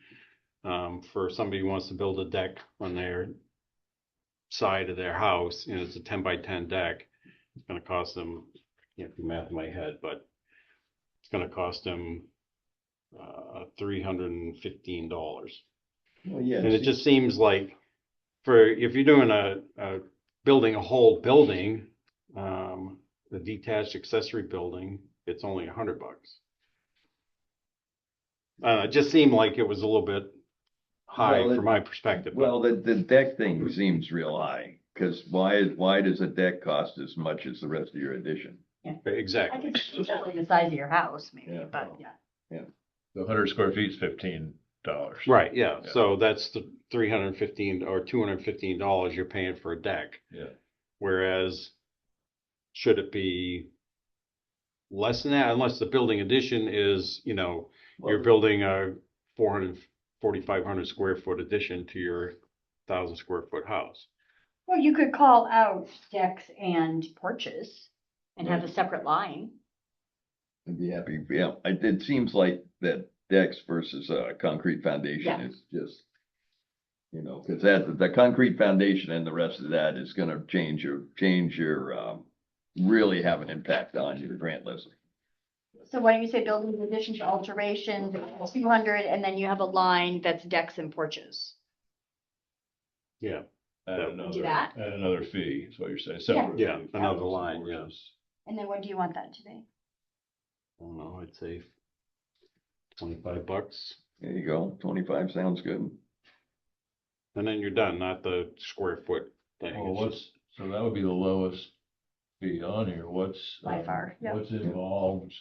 For somebody who wants to build a deck on their side of their house, and it's a 10 by 10 deck, it's gonna cost them, can't do math in my head, but it's gonna cost them $315. Well, yeah. And it just seems like if you're doing building a whole building, the detached accessory building, it's only $100. It just seemed like it was a little bit high Well, from my perspective. but- Well, the deck thing seems real high, because why does a deck cost as much as the rest of your addition? I Exactly. think it's exactly the size of your house, maybe, Yeah. but yeah. The 100 square feet is $15. Right, yeah. Yeah. So that's the $315 or $215 you're paying for a deck. Yeah. Whereas should it be less than that, unless the building addition is, you're building a 4,500 square foot addition to your 1,000 square foot house. Well, you could call out decks and porches and have a separate line. I'd be happy, yeah, it seems like that decks versus a concrete foundation Yeah. is just, because the concrete foundation and the rest of that is gonna change your, really have an impact on your grant listing. So why don't you say building additions, alterations, 200, and then you have a line that's decks and porches. Yeah. Do that. Add another fee, is what you're saying. Separate Yeah, fee. another line, yeah. And then what do you want that to be? I don't know, I'd say $25. There you go, 25 sounds good. And then you're done, not the square foot thing. Well, It's just- so that would be the lowest fee on here. By far, yeah. What's involved?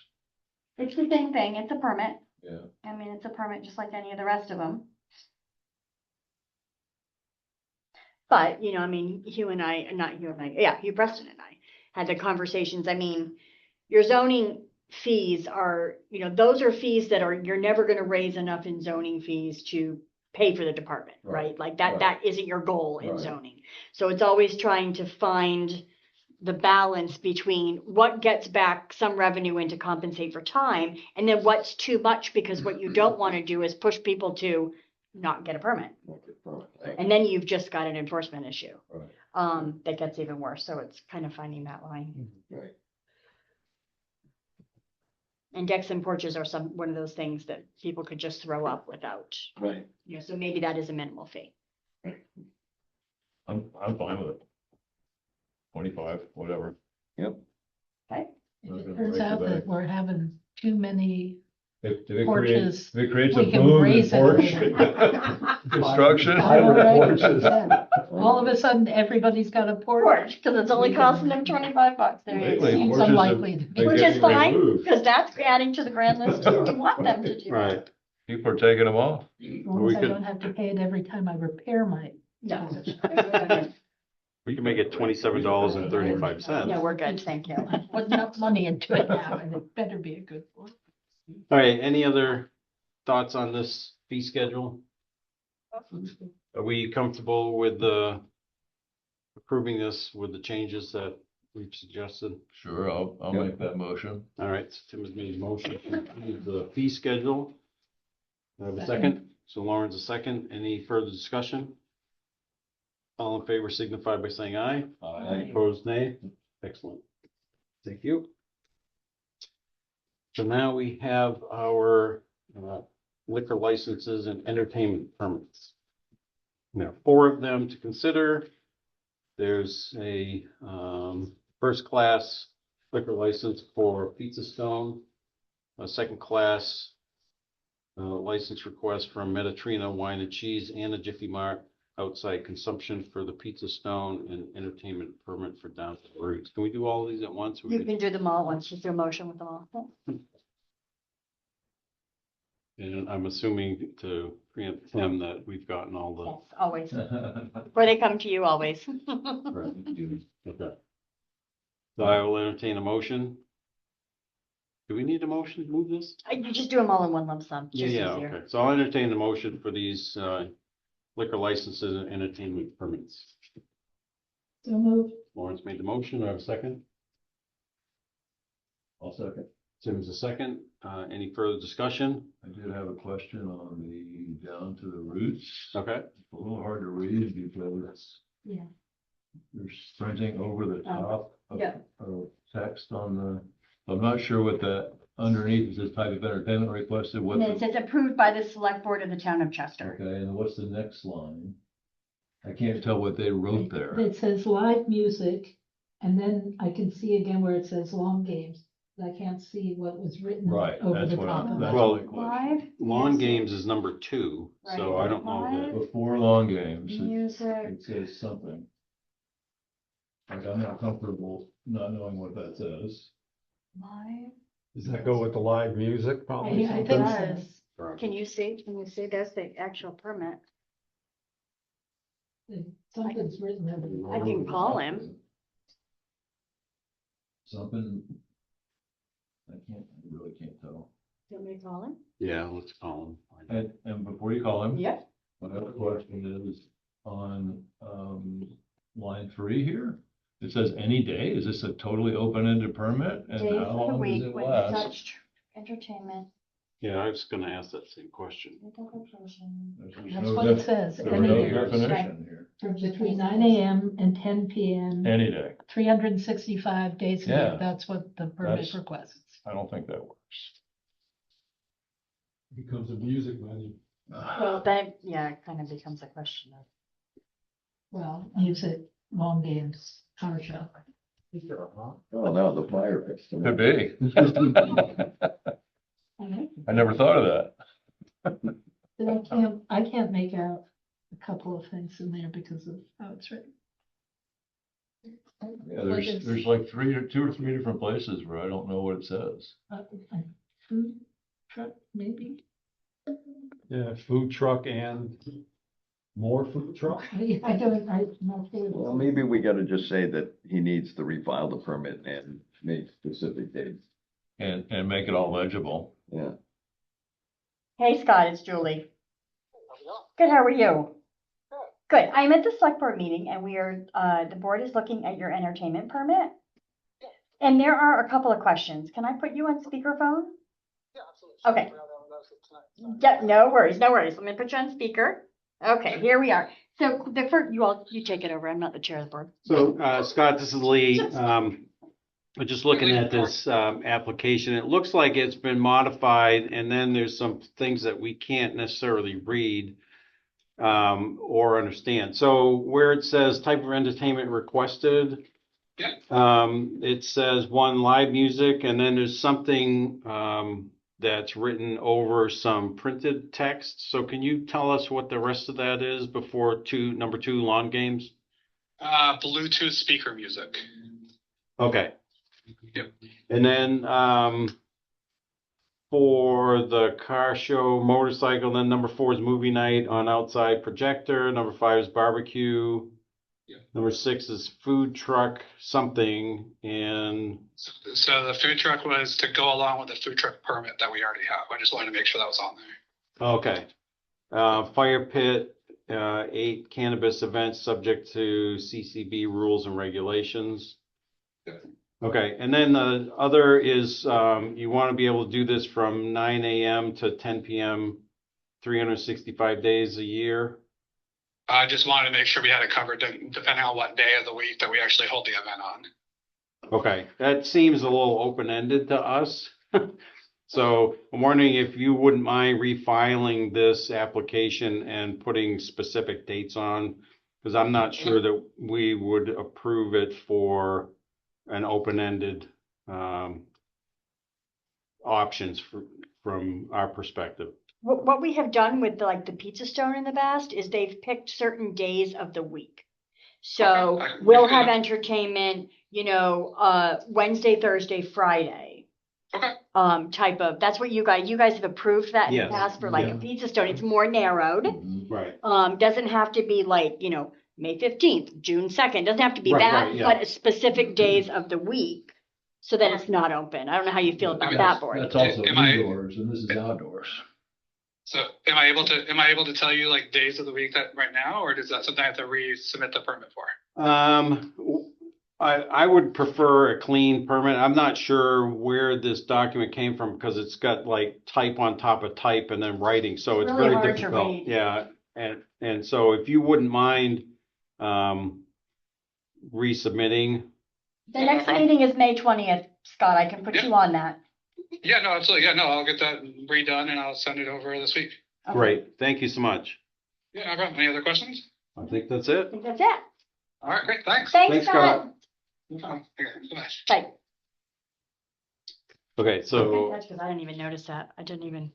It's the same thing. It's a permit. Yeah. I mean, it's a permit just like any of the rest of them. But, Hugh and I, Hugh Preston and I had the conversations. I mean, your zoning fees are, those are fees you're never going to raise enough in zoning fees to pay for the department, right? Like that isn't your goal in Right. zoning. So it's always trying to find the balance between what gets back some revenue in to compensate for time, and then what's too much, because what you don't want to do is push people to not get a permit. And then you've just got an enforcement issue. Right. That gets even worse. So it's kind of finding that line. Right. And decks and porches are one of those things that people could just throw up without, Right. so maybe that is a minimal fee. I'm fine with it. 25, whatever. Yep. Okay. If Not it gonna turns break the out that bank. we're having too many If it porches, creates a we can boom in raise it a porch little. construction. Yeah. All of a sudden, everybody's got a porch. Porch, because it's only costing them $25. There you Lately, go. Seems porches unlikely to have me. been Which is getting fine, removed. because that's adding to the grand list too. We want them to do that. Right. People are taking them off. As long as I don't have to pay it every time I repair my. No. We can make it $27.35. Yeah, we're good, thank you. Put enough money into it now, and it better be a good one. All right, any other thoughts on this fee schedule? Are we comfortable with approving this with the changes that we've suggested? Sure, I'll make that motion. All right, so Tim has made a motion to approve the fee schedule. I have a second. So Lauren's a second. Any further discussion? All in favor signify by saying aye. Aye. Opposed, nay. Excellent. Thank you. So now we have our liquor licenses and entertainment permits. There are 4 of them to consider. There's a first class liquor license for Pizza Stone, a second class license request from Mediterranean Wine and Cheese and a Jiffy Mart outside consumption for the Pizza Stone and entertainment permit for Down to the Roots. Can we do all of these at once? You can do them all at once, just do a motion with them all. And I'm assuming to preempt Tim that we've gotten all the. Yes, always. Before they come to you, always. Okay. So I will entertain a motion. Do we need a motion to move this? You just do them all in one lump sum. Just Yeah, easier. okay. So I'll entertain the motion for these liquor licenses and entertainment permits. So moved. Lawrence made the motion. Do I have a second? I'll second. Tim's a second. Any further discussion? I did have a question on the Down to the Roots. Okay. It's a little hard to read because Yeah. there's printing over the top yeah. of text on the, I'm not sure what that underneath is, this type of entertainment requested, what. And it says approved by the select board of the town of Chester. Okay, and what's the next line? I can't tell what they wrote there. It says live music, and then I can see again where it says long games. I can't see what was written Right, over that's the what top I'm, of that's it. Well, my question. Live. Lawn music, games is number 2, so Right. I don't know that. Before long games, Music. it says something. Like, I'm not comfortable not knowing what that says. Live. Does that go with the live music probably? I It think so. does. Can you see? Can you see? That's the actual permit. Something's written over the. I can call him. Something. I really can't tell. Do you want me to call him? Yeah, let's call them. And before you call him. Yep. My other question is on, line 3 here. It says any day. Is this a totally open-ended permit? And Days how of the long does week it with last? such entertainment. Yeah, I was gonna ask that same question. There's That's no what it def- says. There's Any no day. definition here. From between 9 a.m. and 10 p.m. Any day. 365 days a year. Yeah. That's what the permit That's- requests. I don't think that works. Becomes a music venue. Well, then, yeah, it kind of becomes a question of. Well, music, long games, car show. Oh, no, the fire pits. Could be. I never thought of that. But I can't make out a couple of things in there because of how it's written. Yeah, there's like 2 or 3 different places where I don't know what it says. Food truck, maybe? Yeah, food truck and more food truck. I'm not sure. Well, maybe we gotta just say that he needs to refile the permit and make specific dates. And make it all legible. Yeah. Hey, Scott, it's Julie. Good, how are you? Good. I'm at the select board meeting and we are, the board is looking at your entertainment permit. And there are a couple of questions. Can I put you on speakerphone? Yeah, absolutely. Okay. Yeah, no worries, no worries. Let me put you on speaker. Okay, here we are. So the first, you take it over. I'm not the chair of the board. So, Scott, this is Lee. We're just looking at this application. It looks like it's been modified, and then there's some things that we can't necessarily read or understand. So where it says type of entertainment requested, it says 1 live music, and then there's something that's written over some printed text. So can you tell us what the rest of that is before number 2 lawn games? Bluetooth speaker music. Okay. Yep. And then for the car show motorcycle, then number 4 is movie night on outside projector. Number 5 is barbecue. Yep. Number 6 is food truck something, and So the food truck was to go along with the food truck permit that we already have. I just wanted to make sure that was on there. okay. Fire pit, 8 cannabis events subject to CCB rules and regulations. Okay, and then the other is, you want to be able to do this from 9 a.m. to 10 p.m., 365 days a year. I just wanted to make sure we had it covered depending on what day of the week that we actually hold the event on. Okay, that seems a little open-ended to us. So I'm wondering if you wouldn't mind refiling this application and putting specific dates on, because I'm not sure that we would approve it for an open-ended options from our perspective. What we have done with like the Pizza Stone in the past is they've picked certain days of the week. So Okay. we'll have entertainment, Wednesday, Thursday, Friday. Okay. Type of, that's what you guys have approved that in the Yes. past for like Yeah. a Pizza Stone. It's more narrowed. Right. Doesn't have to be like, May 15th, June 2nd, doesn't have to be Right, that, right, yeah. but specific days of the week so that it's not open. I don't know how you feel about that, board. That's also Am I- indoors, and this is outdoors. So am I able to tell you like days of the week that right now, or is that something I have to resubmit the permit for? I would prefer a clean permit. I'm not sure where this document came from because it's got like type on top of type and then writing, so it's Really very hard to difficult. read. Yeah, and so if you wouldn't mind resubmitting. The next meeting is May 20th, Scott. I can put Yeah. you on that. Yeah, no, absolutely. Yeah, no, I'll get that redone and I'll send it over this week. Okay. Great, thank you so much. Yeah, no problem. Any other questions? I think that's I it. think that's it. All right, great. Thanks. Thanks, Thanks, Scott. Scott. No problem. Okay, bye. Bye. Okay, so That's because I didn't even notice that. I didn't even.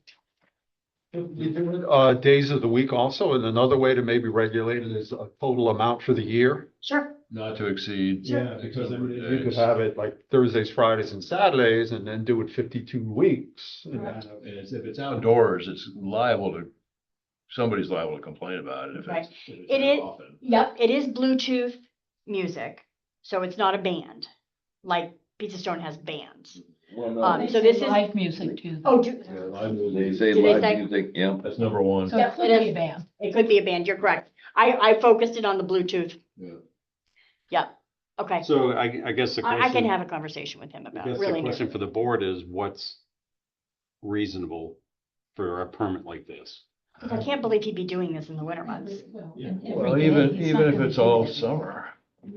You do it, days of the week also, and another way to maybe regulate it is a total amount for the year. Sure. Not to exceed. Yeah, because I mean, X number of you could days. have it like Thursdays, Fridays, and Saturdays, and then do it 52 weeks. And Right. then- And if it's outdoors, somebody's liable to complain about it if Right. it's. if it's It is- often. Yep, it is Bluetooth music, so it's not a band. Like Pizza Stone has bands. So this is. Live music too. Oh, do, Yeah, live They music, say Do they live say- music, yeah. that's number one. So Yeah, it could it be is. a band. it could be a band. You're correct. I focused it on the Bluetooth. Yeah. Yep. Okay. so I guess the question. I can have a conversation with him I about guess it. the Really. question for the board is what's reasonable for a permit like this? I can't believe he'd be doing this in the winter months. Well, Yeah. and Well, every day, even he's not if gonna it's do all it. summer.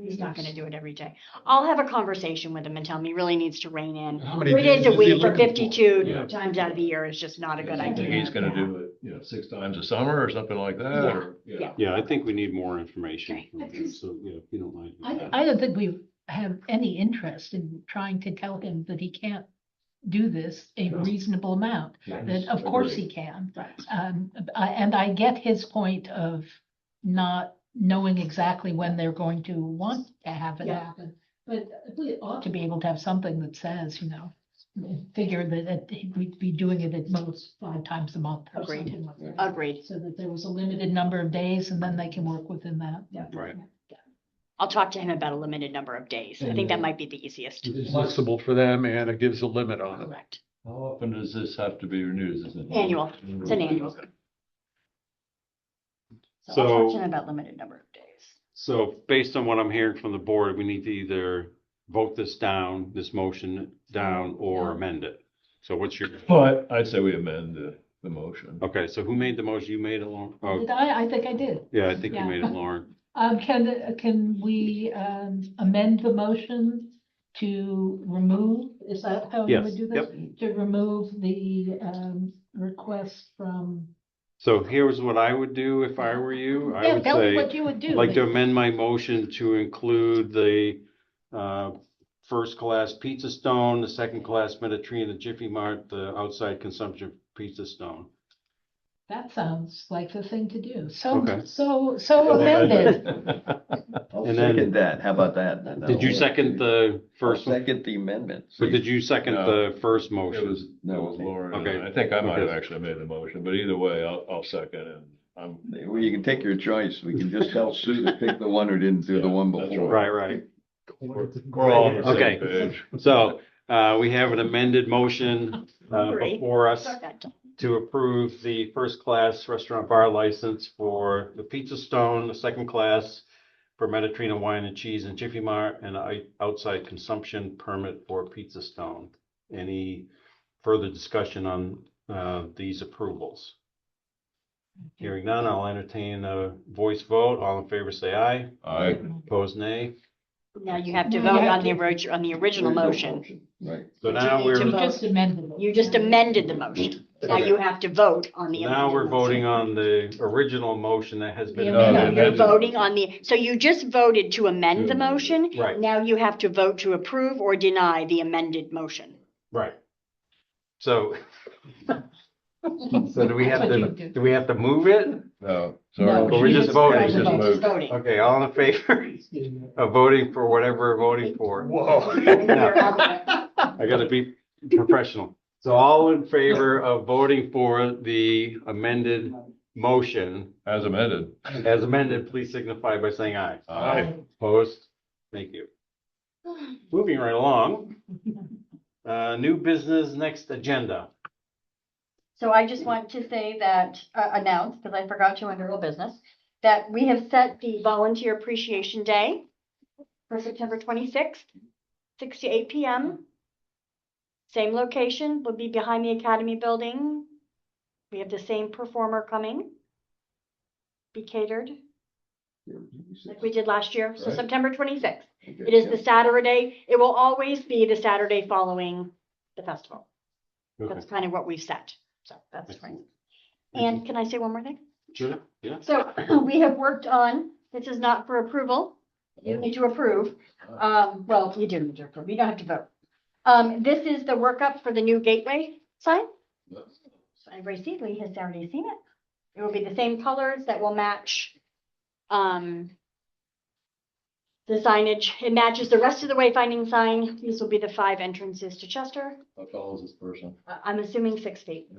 He's not gonna do it every day. I'll have a conversation with him and tell him he really needs to rein in. How many 3 days days a is he week for looking for? 52 Yeah. times out of the year is just not a good You think idea. he's gonna do it, 6 times a summer or something like that, Yeah. or? Yeah. Yeah, I think we need more information. Okay. from him, so, yeah, if you don't mind. I don't think we have any interest in trying to tell him that he can't do this a reasonable amount. That of course he can. And I get his point of not knowing exactly when they're going to want to have it Yeah. happen. But we ought to be able to have something that says, figure that we'd be doing it at most 5 times a month or Agreed. something like that. Agreed. So that there was a limited number of days and then they can work within that. Right. I'll talk to him about a limited number of days. I think that might be the easiest. It's flexible for them and it gives a limit on it. Correct. How often does this have to be renewed? Is it? Annual. It's an annual. Okay. So I'll talk So- to him about limited number of days. So based on what I'm hearing from the board, we need to either vote this motion down or amend it. So what's your, But I'd say we amend the motion. okay, so who made the motion? You made it, Lauren? Oh, Did I think I did. yeah, I think you Yeah. made it, Lauren. Can we amend the motion to remove, is that how you Yes, would do this? To remove the request from. So here's what I would do if I were you. I Yeah, would tell me say, what you would do. I'd like to amend my motion to include the first class Pizza Stone, the second class Mediterranean, the Jiffy Mart, the outside consumption Pizza Stone. That sounds like the thing to do. Okay. So amended. I'll And then- second that. How about that? Did you second the first one? Second the amendment. Or did you second No. the first It motion? was, that was Lauren. and Okay. I think I might have Okay. actually made the motion, but either way, I'll second and Well, you can take your choice. We can just tell Sue to pick the one who didn't do the one before. Right. We're all on the Okay. same page. So, we have an amended motion, Great. before us Got that done. to approve the first class restaurant bar license for the Pizza Stone, the second class for Mediterranean Wine and Cheese and Jiffy Mart, and outside consumption permit for Pizza Stone. Any further discussion on, these approvals? Hearing none, I'll entertain a voice vote. All in favor, say aye. Aye. Opposed, nay. Now you have to vote on the original motion. Right. So now You we're, just You just amended the motion. Now you have to vote on the. now we're amended motion. voting on the original motion that has been. No, No, the you're amended voting on so you just voted to amend the motion. Right. Now you have to vote to approve or deny the amended motion. Right. So, so do we have to move it? No, No, Or we're just voting? Just Just moved. voting. Okay, all in favor of voting for whatever we're voting for? Whoa. I gotta be professional. So all in favor of voting for the amended motion as amended. as amended, please signify by saying aye. Aye. Opposed? Thank you. Moving right along. New business, next agenda. So I just want to say that, announce, because I forgot to under old business, that we have set the Volunteer Appreciation Day for September 26th, 6 to 8 p.m. Same location, will be behind the Academy building. We have the same performer coming. Be catered, like we did last year. So Right. September 26th. It is the Saturday. It will always be the Saturday following the festival. Okay. That's kind of what we've set. So that's fine. And can I say one more thing? Sure, yeah. So we have worked on, this is not for approval. You need to approve. Well, you do need to approve. You don't have to vote. This is the workup for the new gateway sign. So everybody sees, Lee has already seen it. It will be the same colors that will match the signage. It matches the rest of the wayfinding sign. These will be the 5 entrances to Chester. How tall is this person? I'm assuming 6 feet.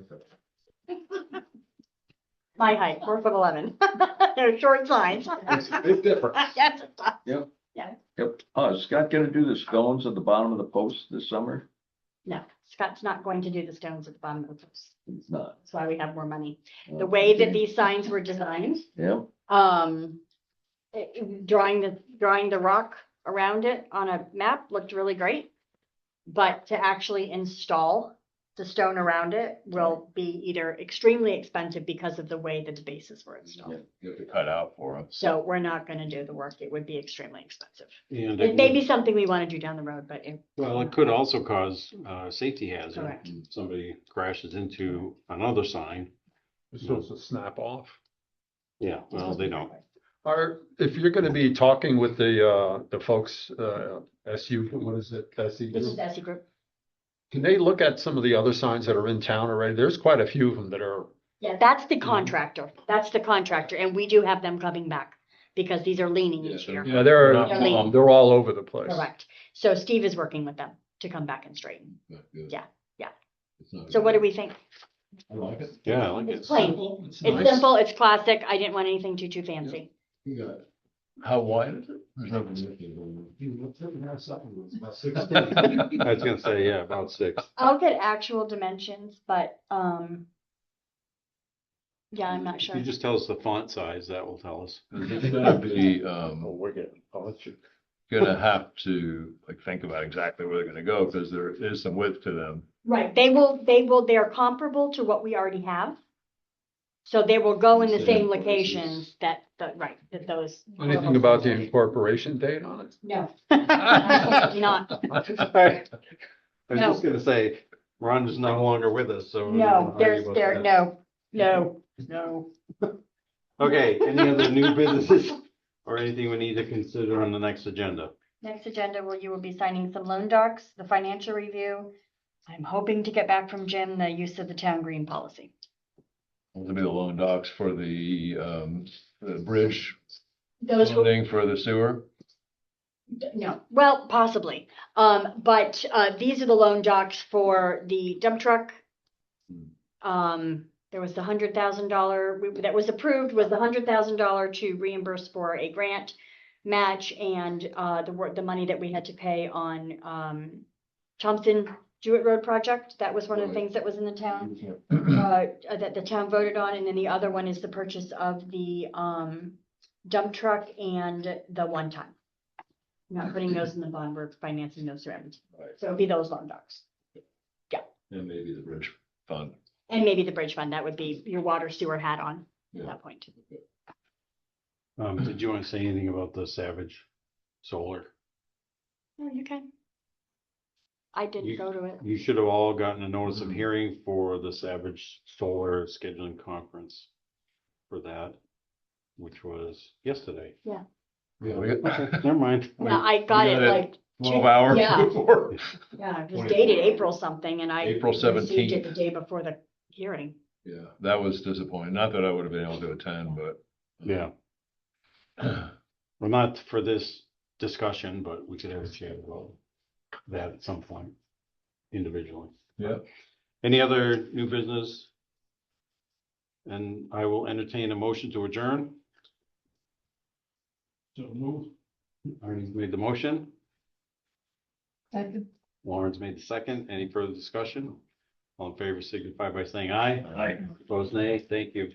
My height, 4'11". They're short signs. It's different. Yes. Yep. Yeah. Yep. Oh, is Scott gonna do the stones at the bottom of the post this summer? No, Scott's not going to do the stones at the bottom of the post. It's not. That's why we have more money. The way that these signs were designed, Yeah. drawing the rock around it on a map looked really great. But to actually install the stone around it will be either extremely expensive because of the way that the bases were installed. You have to cut out for him. So we're not gonna do the work. It would be extremely expensive. And It may be something we want to do down the road, but well, it could also cause safety hazard. Correct. Somebody crashes into another sign. It's supposed to snap off. Yeah, well, they don't. If you're gonna be talking with the folks, SU, what is it, SE this is group? the SE group. Can they look at some of the other signs that are in town already? There's quite a few of them that are, Yeah, that's the contractor. That's the contractor, and we do have them coming back because these are leaning each year. yeah, They're lean. they're all over the place. Correct. So Steve is working with them to come back and straighten. Yeah. So what do we think? I like it. Yeah, I like It's it. plain. It's It's nice. simple, it's classic. I didn't want anything too fancy. You got it. How wide is it? There's no. I was gonna say, yeah, about 6. I'll get actual dimensions, but, yeah, I'm not If sure. you just tell us the font size, that will tell us. It's gonna be, We're getting, I'll let you. gonna have to like think about exactly where they're gonna go, because there is some width to them. Right, they're comparable to what we already have. So they will go in the same locations that those. Anything about the incorporation date on it? No. Absolutely not. I was No. just gonna say, Ron is no longer with us, so. we No, don't argue about that. no. Okay, any other new businesses or anything we need to consider on the next agenda? Next agenda, where you will be signing some loan docs, the financial review. I'm hoping to get back from Jim the use of the town green policy. It'll be the loan docs for the bridge Those will, funding for the sewer. no, well, possibly. But these are the loan docs for the dump truck. There was the $100,000 that was approved, was the $100,000 to reimburse for a grant match and the money that we had to pay on Thompson Jewett Road project. That was one of the things that was in the town that the town voted on. And then the other one is the purchase of the dump truck and the one time. Not putting those in the bond, we're financing those around. Right. So it'll be those loan docs. And maybe the bridge fund. And maybe the bridge fund, that would be your water sewer hat on Yeah. at that point. Did you want to say anything about the Savage Solar? No, you can. I didn't go to it. You should have all gotten a notice of hearing for the Savage Solar scheduling conference for that, which was yesterday. Yeah. Yeah, Okay, never mind. Yeah, I got it like 12 hours Yeah. before. Yeah, it was 24. dated April something and I April received it 17th. the day before the hearing. Yeah, that was disappointing. Not that I would have been able to attend, but. Yeah. Well, not for this discussion, but we could have a chat about that at some point individually. Yeah. Any other new business? And I will entertain a motion to adjourn. So move. Arnie's made the motion. Second. Lauren's made the second. Any further discussion? All in favor signify by saying aye. Aye. Opposed, nay. Thank you.